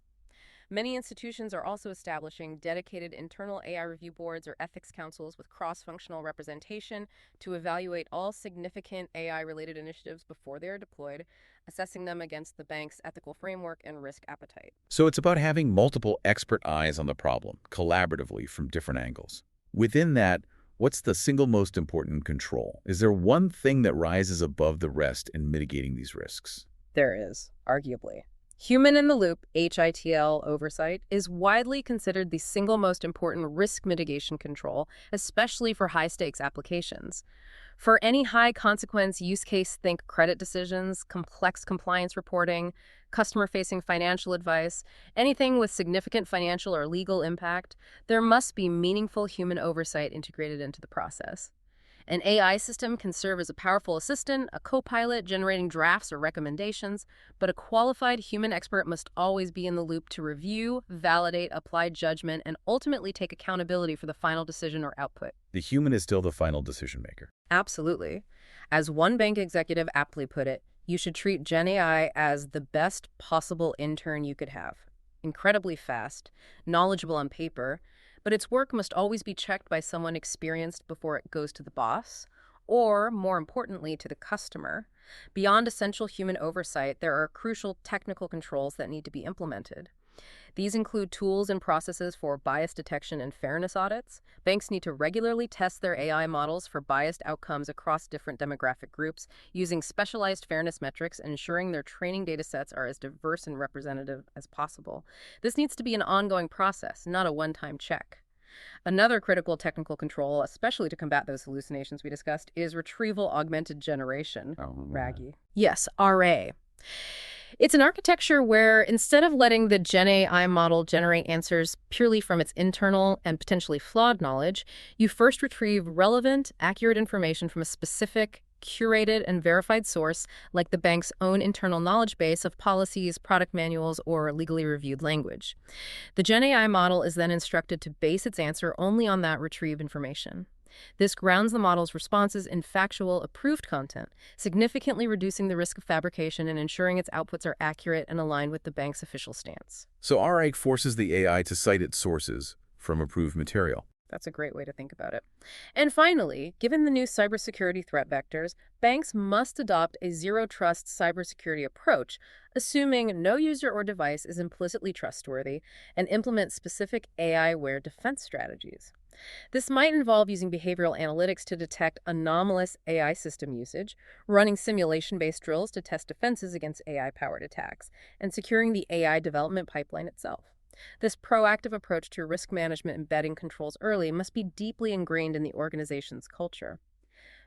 Many institutions are also establishing dedicated internal AI review boards or ethics councils with cross-functional representation to evaluate all significant AI-related initiatives before they are deployed, assessing them against the bank's ethical framework and risk appetite. So it's about having multiple expert eyes on the problem, collaboratively from different angles. Within that, what's the single most important control? Is there one thing that rises above the rest in mitigating these risks? There is, arguably. Human-in-the-loop HITL oversight is widely considered the single most important risk mitigation control, especially for high-stakes applications. For any high-consequence use case, think credit decisions, complex compliance reporting, customer-facing financial advice, anything with significant financial or legal impact, there must be meaningful human oversight integrated into the process. An AI system can serve as a powerful assistant, a co-pilot generating drafts or recommendations, but a qualified human expert must always be in the loop to review, validate, apply judgment, and ultimately take accountability for the final decision or output. The human is still the final decision maker. Absolutely. As one bank executive aptly put it, You should treat GenAI as the best possible intern you could have. Incredibly fast, knowledgeable on paper, but its work must always be checked by someone experienced before it goes to the boss, or, more importantly, to the customer. Beyond essential human oversight, there are crucial technical controls that need to be implemented. These include tools and processes for bias detection and fairness audits. Banks need to regularly test their AI models for biased outcomes across different demographic groups, using specialized fairness metrics and ensuring their training data sets are as diverse and representative as possible. This needs to be an ongoing process, not a one-time check. Another critical technical control, especially to combat those hallucinations we discussed, is retrieval augmented generation, RAGI. Yes, RA. It's an architecture where instead of letting the GenAI model generate answers purely from its internal and potentially flawed knowledge, you first retrieve relevant, accurate information from a specific, curated, and verified source like the bank's own internal knowledge base of policies, product manuals, or legally reviewed language. The GenAI model is then instructed to base its answer only on that retrieved information. This grounds the model's responses in factual, approved content, significantly reducing the risk of fabrication and ensuring its outputs are accurate and aligned with the bank's official stance. So RA forces the AI to cite its sources from approved material. That's a great way to think about it. And finally, given the new cybersecurity threat vectors, banks must adopt a zero-trust cybersecurity approach, assuming no user or device is implicitly trustworthy, and implement specific AI-aware defense strategies. This might involve using behavioral analytics to detect anomalous AI system usage, running simulation-based drills to test defenses against AI-powered attacks, and securing the AI development pipeline itself. This proactive approach to risk management embedding controls early must be deeply ingrained in the organization's culture.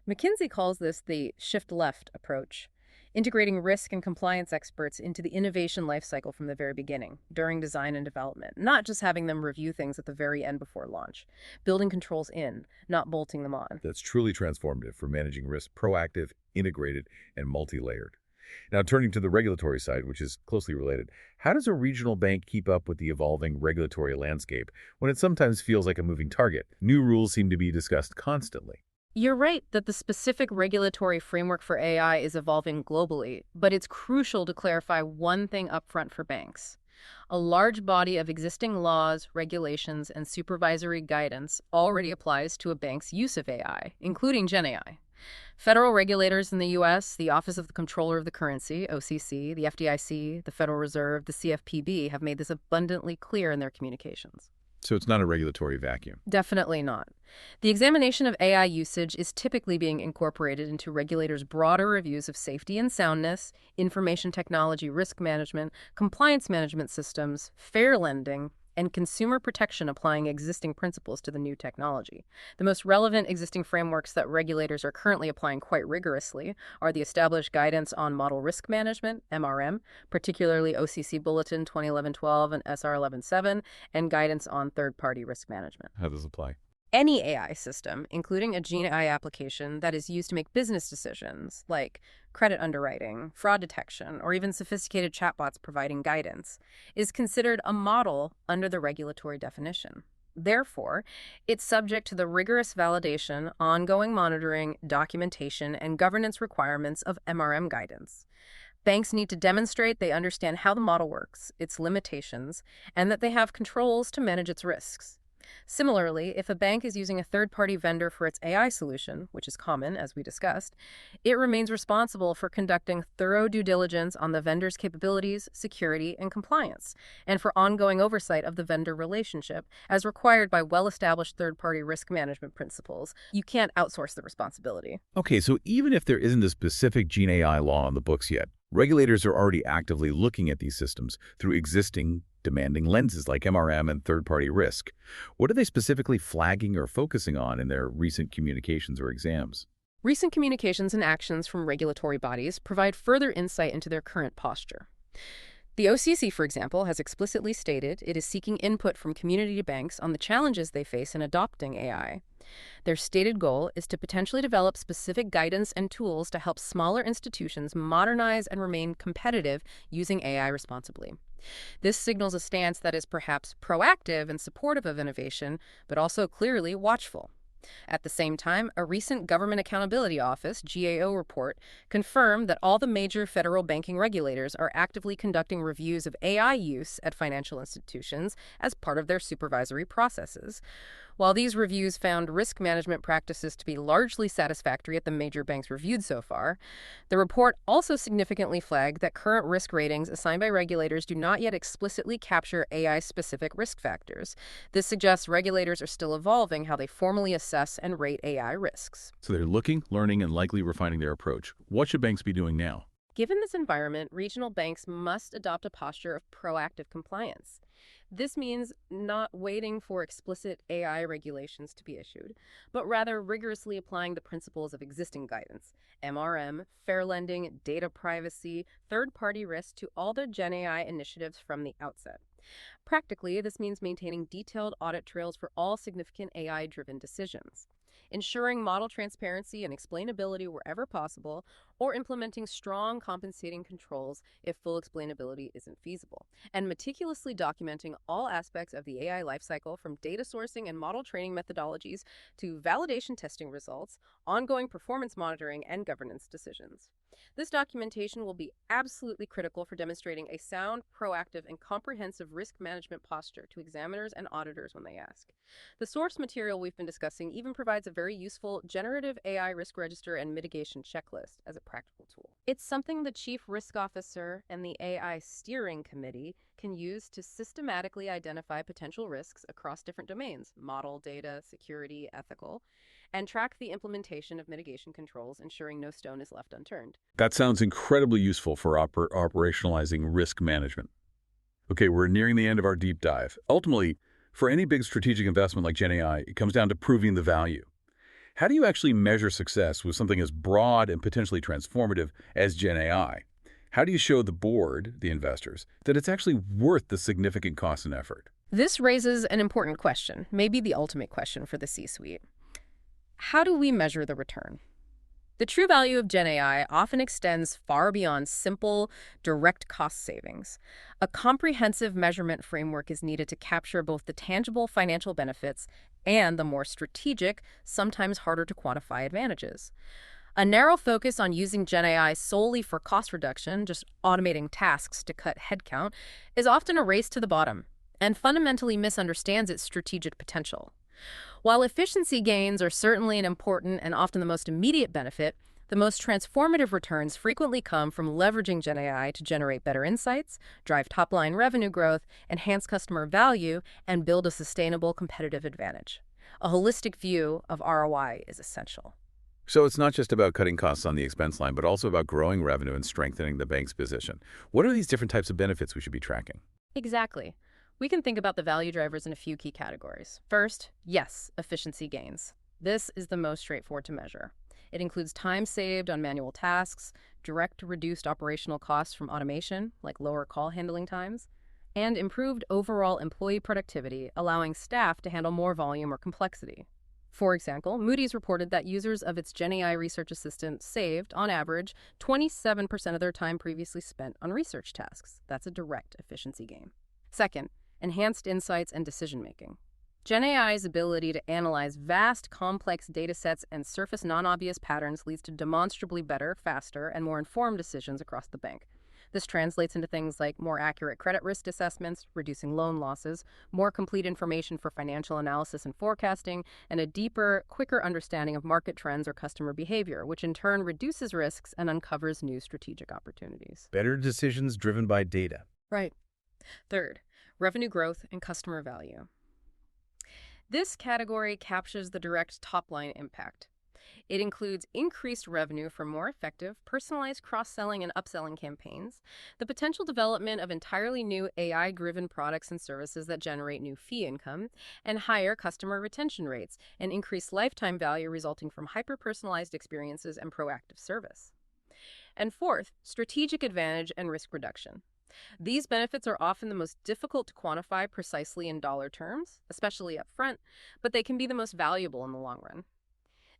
McKinsey calls this the shift-left approach, integrating risk and compliance experts into the innovation lifecycle from the very beginning, during design and development, not just having them review things at the very end before launch, building controls in, not bolting them on. That's truly transformative for managing risk, proactive, integrated, and multi-layered. Now, turning to the regulatory side, which is closely related, how does a regional bank keep up with the evolving regulatory landscape when it sometimes feels like a moving target? New rules seem to be discussed constantly. You're right that the specific regulatory framework for AI is evolving globally, but it's crucial to clarify one thing upfront for banks. A large body of existing laws, regulations, and supervisory guidance already applies to a bank's use of AI, including GenAI. Federal regulators in the U.S., the Office of the Comptroller of the Currency, OCC, the FDIC, the Federal Reserve, the CFPB have made this abundantly clear in their communications. So it's not a regulatory vacuum. Definitely not. The examination of AI usage is typically being incorporated into regulators' broader reviews of safety and soundness, information technology risk management, compliance management systems, fair lending, and consumer protection applying existing principles to the new technology. The most relevant existing frameworks that regulators are currently applying quite rigorously are the established Guidance on Model Risk Management, MRM, particularly OCC Bulletin 2011-12 and SR 11-7, and Guidance on Third-Party Risk Management. How does it apply? Any AI system, including a GenAI application that is used to make business decisions, like credit underwriting, fraud detection, or even sophisticated chatbots providing guidance, is considered a model under the regulatory definition. Therefore, it's subject to the rigorous validation, ongoing monitoring, documentation, and governance requirements of MRM guidance. Banks need to demonstrate they understand how the model works, its limitations, and that they have controls to manage its risks. Similarly, if a bank is using a third-party vendor for its AI solution, which is common, as we discussed, it remains responsible for conducting thorough due diligence on the vendor's capabilities, security, and compliance, and for ongoing oversight of the vendor relationship, as required by well-established third-party risk management principles. You can't outsource the responsibility. Okay, so even if there isn't a specific GenAI law on the books yet, regulators are already actively looking at these systems through existing demanding lenses like MRM and third-party risk. What are they specifically flagging or focusing on in their recent communications or exams? Recent communications and actions from regulatory bodies provide further insight into their current posture. The OCC, for example, has explicitly stated it is seeking input from community banks on the challenges they face in adopting AI. Their stated goal is to potentially develop specific guidance and tools to help smaller institutions modernize and remain competitive using AI responsibly. This signals a stance that is perhaps proactive and supportive of innovation, but also clearly watchful. At the same time, a recent Government Accountability Office (GAO) report confirmed that all the major federal banking regulators are actively conducting reviews of AI use at financial institutions as part of their supervisory processes. While these reviews found risk management practices to be largely satisfactory at the major banks reviewed so far, the report also significantly flagged that current risk ratings assigned by regulators do not yet explicitly capture AI-specific risk factors. This suggests regulators are still evolving how they formally assess and rate AI risks. So they're looking, learning, and likely refining their approach. What should banks be doing now? Given this environment, regional banks must adopt a posture of proactive compliance. This means not waiting for explicit AI regulations to be issued, but rather rigorously applying the principles of existing guidance, MRM, fair lending, data privacy, third-party risk to all the GenAI initiatives from the outset. Practically, this means maintaining detailed audit trails for all significant AI-driven decisions, ensuring model transparency and explainability wherever possible, or implementing strong compensating controls if full explainability isn't feasible, and meticulously documenting all aspects of the AI lifecycle from data sourcing and model training methodologies to validation testing results, ongoing performance monitoring, and governance decisions. This documentation will be absolutely critical for demonstrating a sound, proactive, and comprehensive risk management posture to examiners and auditors when they ask. The source material we've been discussing even provides a very useful generative AI risk register and mitigation checklist as a practical tool. It's something the Chief Risk Officer and the AI Steering Committee can use to systematically identify potential risks across different domains, model, data, security, ethical, and track the implementation of mitigation controls, ensuring no stone is left unturned. That sounds incredibly useful for operationalizing risk management. Okay, we're nearing the end of our deep dive. Ultimately, for any big strategic investment like GenAI, it comes down to proving the value. How do you actually measure success with something as broad and potentially transformative as GenAI? How do you show the board, the investors, that it's actually worth the significant cost and effort? This raises an important question, maybe the ultimate question for the C-suite. How do we measure the return? The true value of GenAI often extends far beyond simple, direct cost savings. A comprehensive measurement framework is needed to capture both the tangible financial benefits and the more strategic, sometimes harder to quantify advantages. A narrow focus on using GenAI solely for cost reduction, just automating tasks to cut headcount, is often a race to the bottom and fundamentally misunderstands its strategic potential. While efficiency gains are certainly an important and often the most immediate benefit, the most transformative returns frequently come from leveraging GenAI to generate better insights, drive top-line revenue growth, enhance customer value, and build a sustainable competitive advantage. A holistic view of ROI is essential. So it's not just about cutting costs on the expense line, but also about growing revenue and strengthening the bank's position. What are these different types of benefits we should be tracking? Exactly. We can think about the value drivers in a few key categories. First, yes, efficiency gains. This is the most straightforward to measure. It includes time saved on manual tasks, direct reduced operational costs from automation, like lower call handling times, and improved overall employee productivity, allowing staff to handle more volume or complexity. For example, Moody's reported that users of its GenAI research assistant saved, on average, 27% of their time previously spent on research tasks. That's a direct efficiency gain. Second, enhanced insights and decision-making. GenAI's ability to analyze vast, complex datasets and surface non-obvious patterns leads to demonstrably better, faster, and more informed decisions across the bank. This translates into things like more accurate credit risk assessments, reducing loan losses, more complete information for financial analysis and forecasting, and a deeper, quicker understanding of market trends or customer behavior, which in turn reduces risks and uncovers new strategic opportunities. Better decisions driven by data. Right. Third, revenue growth and customer value. This category captures the direct top-line impact. It includes increased revenue from more effective, personalized cross-selling and upselling campaigns, the potential development of entirely new AI-driven products and services that generate new fee income, and higher customer retention rates, and increased lifetime value resulting from hyper-personalized experiences and proactive service. And fourth, strategic advantage and risk reduction. These benefits are often the most difficult to quantify precisely in dollar terms, especially up front, but they can be the most valuable in the long run.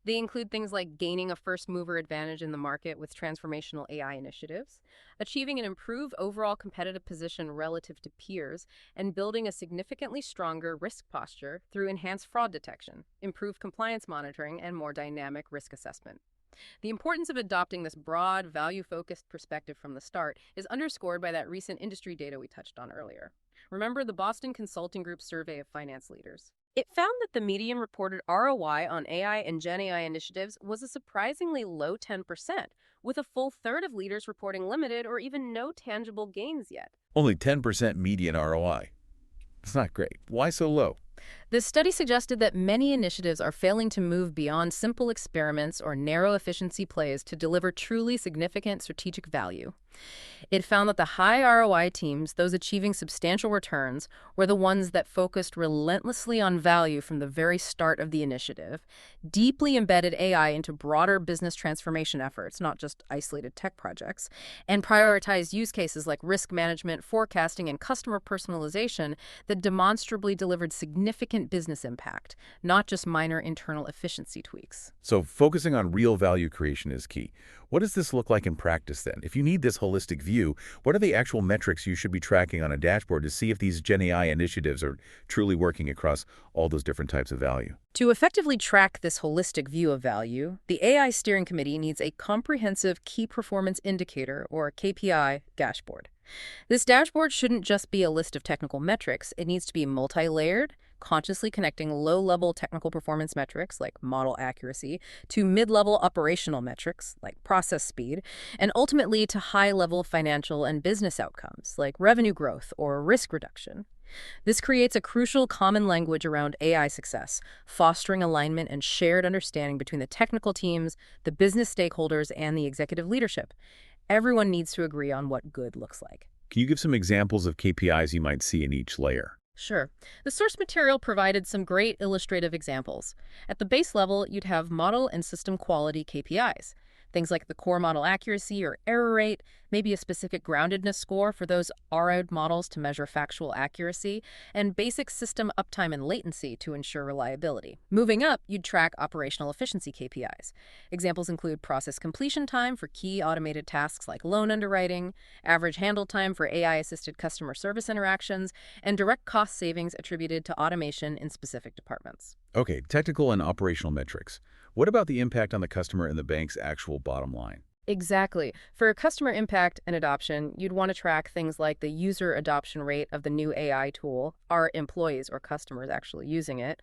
They include things like gaining a first mover advantage in the market with transformational AI initiatives, achieving an improved overall competitive position relative to peers, and building a significantly stronger risk posture through enhanced fraud detection, improved compliance monitoring, and more dynamic risk assessment. The importance of adopting this broad, value-focused perspective from the start is underscored by that recent industry data we touched on earlier. Remember the Boston Consulting Group survey of finance leaders? It found that the median reported ROI on AI and GenAI initiatives was a surprisingly low 10%, with a full third of leaders reporting limited or even no tangible gains yet. Only 10% median ROI. It's not great. Why so low? This study suggested that many initiatives are failing to move beyond simple experiments or narrow efficiency plays to deliver truly significant strategic value. It found that the high ROI teams, those achieving substantial returns, were the ones that focused relentlessly on value from the very start of the initiative, deeply embedded AI into broader business transformation efforts, not just isolated tech projects, and prioritized use cases like risk management, forecasting, and customer personalization that demonstrably delivered significant business impact, not just minor internal efficiency tweaks. So focusing on real value creation is key. What does this look like in practice then? If you need this holistic view, what are the actual metrics you should be tracking on a dashboard to see if these GenAI initiatives are truly working across all those different types of value? To effectively track this holistic view of value, the AI Steering Committee needs a comprehensive Key Performance Indicator, or KPI, dashboard. This dashboard shouldn't just be a list of technical metrics. It needs to be multi-layered, consciously connecting low-level technical performance metrics like model accuracy to mid-level operational metrics like process speed, and ultimately to high-level financial and business outcomes like revenue growth or risk reduction. This creates a crucial common language around AI success, fostering alignment and shared understanding between the technical teams, the business stakeholders, and the executive leadership. Everyone needs to agree on what good looks like. Can you give some examples of KPIs you might see in each layer? Sure. The source material provided some great illustrative examples. At the base level, you'd have model and system quality KPIs. Things like the core model accuracy or error rate, maybe a specific groundedness score for those RO'd models to measure factual accuracy, and basic system uptime and latency to ensure reliability. Moving up, you'd track operational efficiency KPIs. Examples include process completion time for key automated tasks like loan underwriting, average handle time for AI-assisted customer service interactions, and direct cost savings attributed to automation in specific departments. Okay, technical and operational metrics. What about the impact on the customer and the bank's actual bottom line? Exactly. For customer impact and adoption, you'd want to track things like the user adoption rate of the new AI tool, are employees or customers actually using it,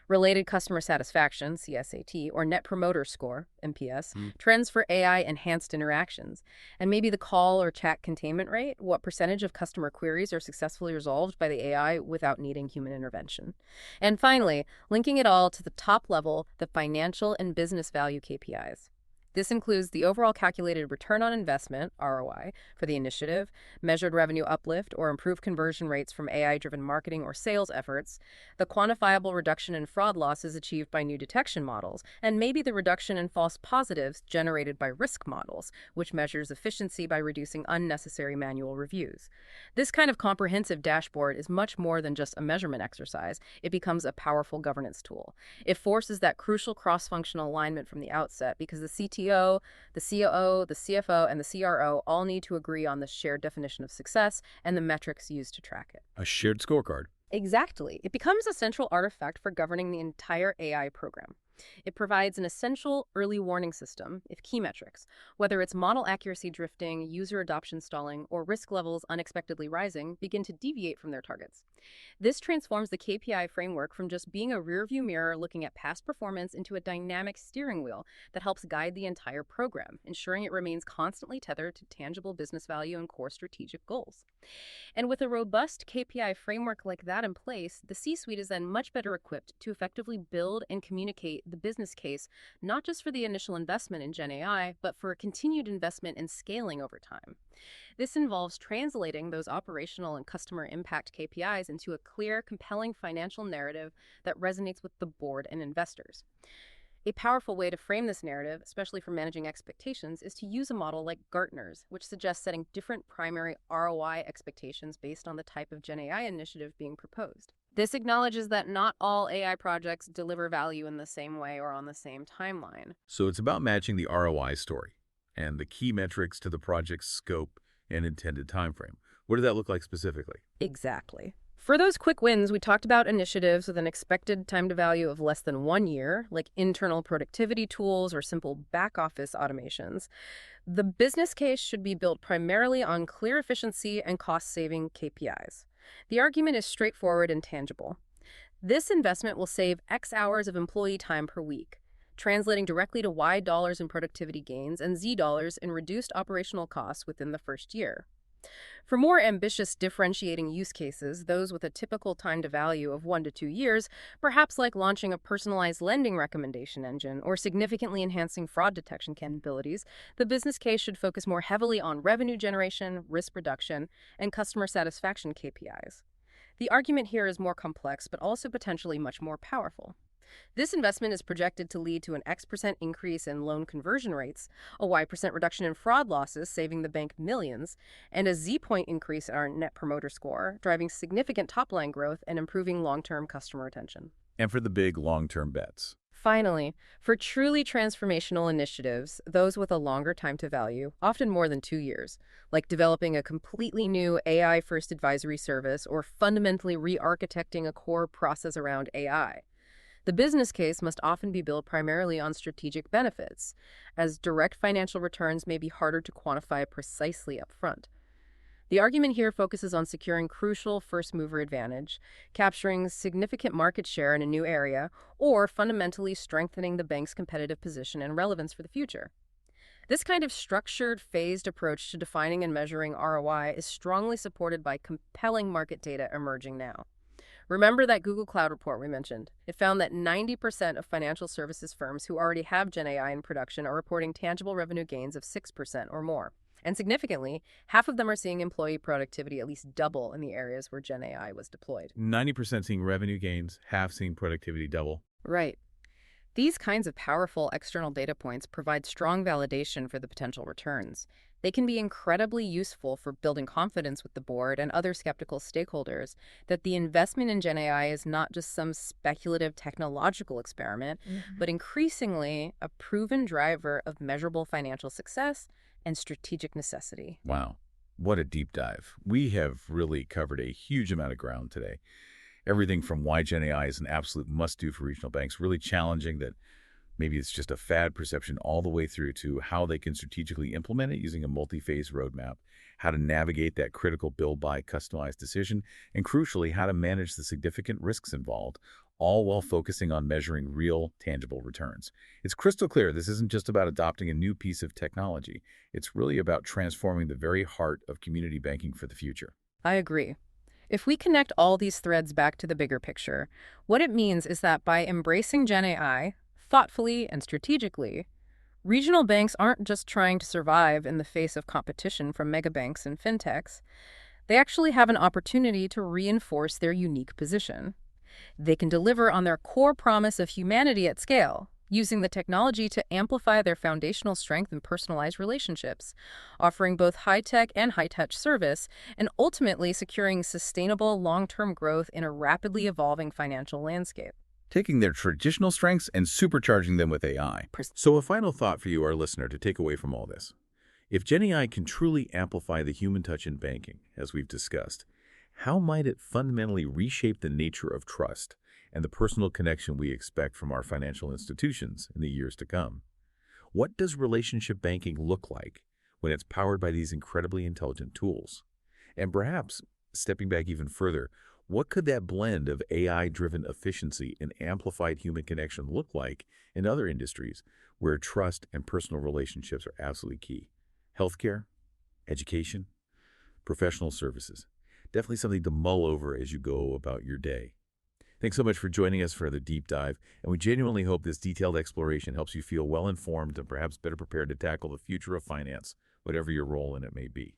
related customer satisfaction, CSAT, or Net Promoter Score, NPS, trends for AI-enhanced interactions, and maybe the call or chat containment rate, what percentage of customer queries are successfully resolved by the AI without needing human intervention. And finally, linking it all to the top level, the financial and business value KPIs. This includes the overall calculated return on investment, ROI, for the initiative, measured revenue uplift or improved conversion rates from AI-driven marketing or sales efforts, the quantifiable reduction in fraud losses achieved by new detection models, and maybe the reduction in false positives generated by risk models, which measures efficiency by reducing unnecessary manual reviews. This kind of comprehensive dashboard is much more than just a measurement exercise. It becomes a powerful governance tool. It forces that crucial cross-functional alignment from the outset because the CTO, the COO, the CFO, and the CRO all need to agree on the shared definition of success and the metrics used to track it. A shared scorecard. Exactly. It becomes a central artifact for governing the entire AI program. It provides an essential early warning system if key metrics, whether it's model accuracy drifting, user adoption stalling, or risk levels unexpectedly rising, begin to deviate from their targets. This transforms the KPI framework from just being a rearview mirror looking at past performance into a dynamic steering wheel that helps guide the entire program, ensuring it remains constantly tethered to tangible business value and core strategic goals. And with a robust KPI framework like that in place, the C-suite is then much better equipped to effectively build and communicate the business case, not just for the initial investment in GenAI, but for a continued investment in scaling over time. This involves translating those operational and customer impact KPIs into a clear, compelling financial narrative that resonates with the board and investors. A powerful way to frame this narrative, especially for managing expectations, is to use a model like Gartner's, which suggests setting different primary ROI expectations based on the type of GenAI initiative being proposed. This acknowledges that not all AI projects deliver value in the same way or on the same timeline. So it's about matching the ROI story and the key metrics to the project's scope and intended timeframe. What does that look like specifically? Exactly. For those quick wins, we talked about initiatives with an expected time to value of less than 1 year, like internal productivity tools or simple back office automations. The business case should be built primarily on clear efficiency and cost-saving KPIs. The argument is straightforward and tangible. This investment will save X hours of employee time per week, translating directly to Y dollars in productivity gains and Z dollars in reduced operational costs within the first year. For more ambitious differentiating use cases, those with a typical time to value of 1 to 2 years, perhaps like launching a personalized lending recommendation engine or significantly enhancing fraud detection capabilities, the business case should focus more heavily on revenue generation, risk reduction, and customer satisfaction KPIs. The argument here is more complex, but also potentially much more powerful. This investment is projected to lead to an X% increase in loan conversion rates, a Y% reduction in fraud losses, saving the bank millions, and a Z-point increase in our net promoter score, driving significant top-line growth and improving long-term customer retention. And for the big long-term bets. Finally, for truly transformational initiatives, those with a longer time to value, often more than 2 years, like developing a completely new AI-first advisory service or fundamentally re-architecting a core process around AI, the business case must often be built primarily on strategic benefits, as direct financial returns may be harder to quantify precisely upfront. The argument here focuses on securing crucial first-mover advantage, capturing significant market share in a new area, or fundamentally strengthening the bank's competitive position and relevance for the future. This kind of structured, phased approach to defining and measuring ROI is strongly supported by compelling market data emerging now. Remember that Google Cloud report we mentioned? It found that 90% of financial services firms who already have GenAI in production are reporting tangible revenue gains of 6% or more. And significantly, half of them are seeing employee productivity at least double in the areas where GenAI was deployed. 90% seeing revenue gains, half seeing productivity double. Right. These kinds of powerful external data points provide strong validation for the potential returns. They can be incredibly useful for building confidence with the board and other skeptical stakeholders that the investment in GenAI is not just some speculative technological experiment, but increasingly a proven driver of measurable financial success and strategic necessity. Wow, what a deep dive. We have really covered a huge amount of ground today. Everything from why GenAI is an absolute must-do for regional banks, really challenging that maybe it's just a fad perception, all the way through to how they can strategically implement it using a multi-phase roadmap, how to navigate that critical build-buy customized decision, and crucially, how to manage the significant risks involved, all while focusing on measuring real, tangible returns. It's crystal clear this isn't just about adopting a new piece of technology. It's really about transforming the very heart of community banking for the future. I agree. If we connect all these threads back to the bigger picture, what it means is that by embracing GenAI, thoughtfully and strategically, regional banks aren't just trying to survive in the face of competition from megabanks and fintechs. They actually have an opportunity to reinforce their unique position. They can deliver on their core promise of humanity at scale, using the technology to amplify their foundational strength in personalized relationships, offering both high-tech and high-touch service, and ultimately securing sustainable long-term growth in a rapidly evolving financial landscape. Taking their traditional strengths and supercharging them with AI. So a final thought for you, our listener, to take away from all this. If GenAI can truly amplify the human touch in banking, as we've discussed, how might it fundamentally reshape the nature of trust and the personal connection we expect from our financial institutions in the years to come? What does relationship banking look like when it's powered by these incredibly intelligent tools? And perhaps, stepping back even further, what could that blend of AI-driven efficiency and amplified human connection look like in other industries where trust and personal relationships are absolutely key? Healthcare, education, professional services. Definitely something to mull over as you go about your day. Thanks so much for joining us for the deep dive, and we genuinely hope this detailed exploration helps you feel well-informed and perhaps better prepared to tackle the future of finance, whatever your role in it may be.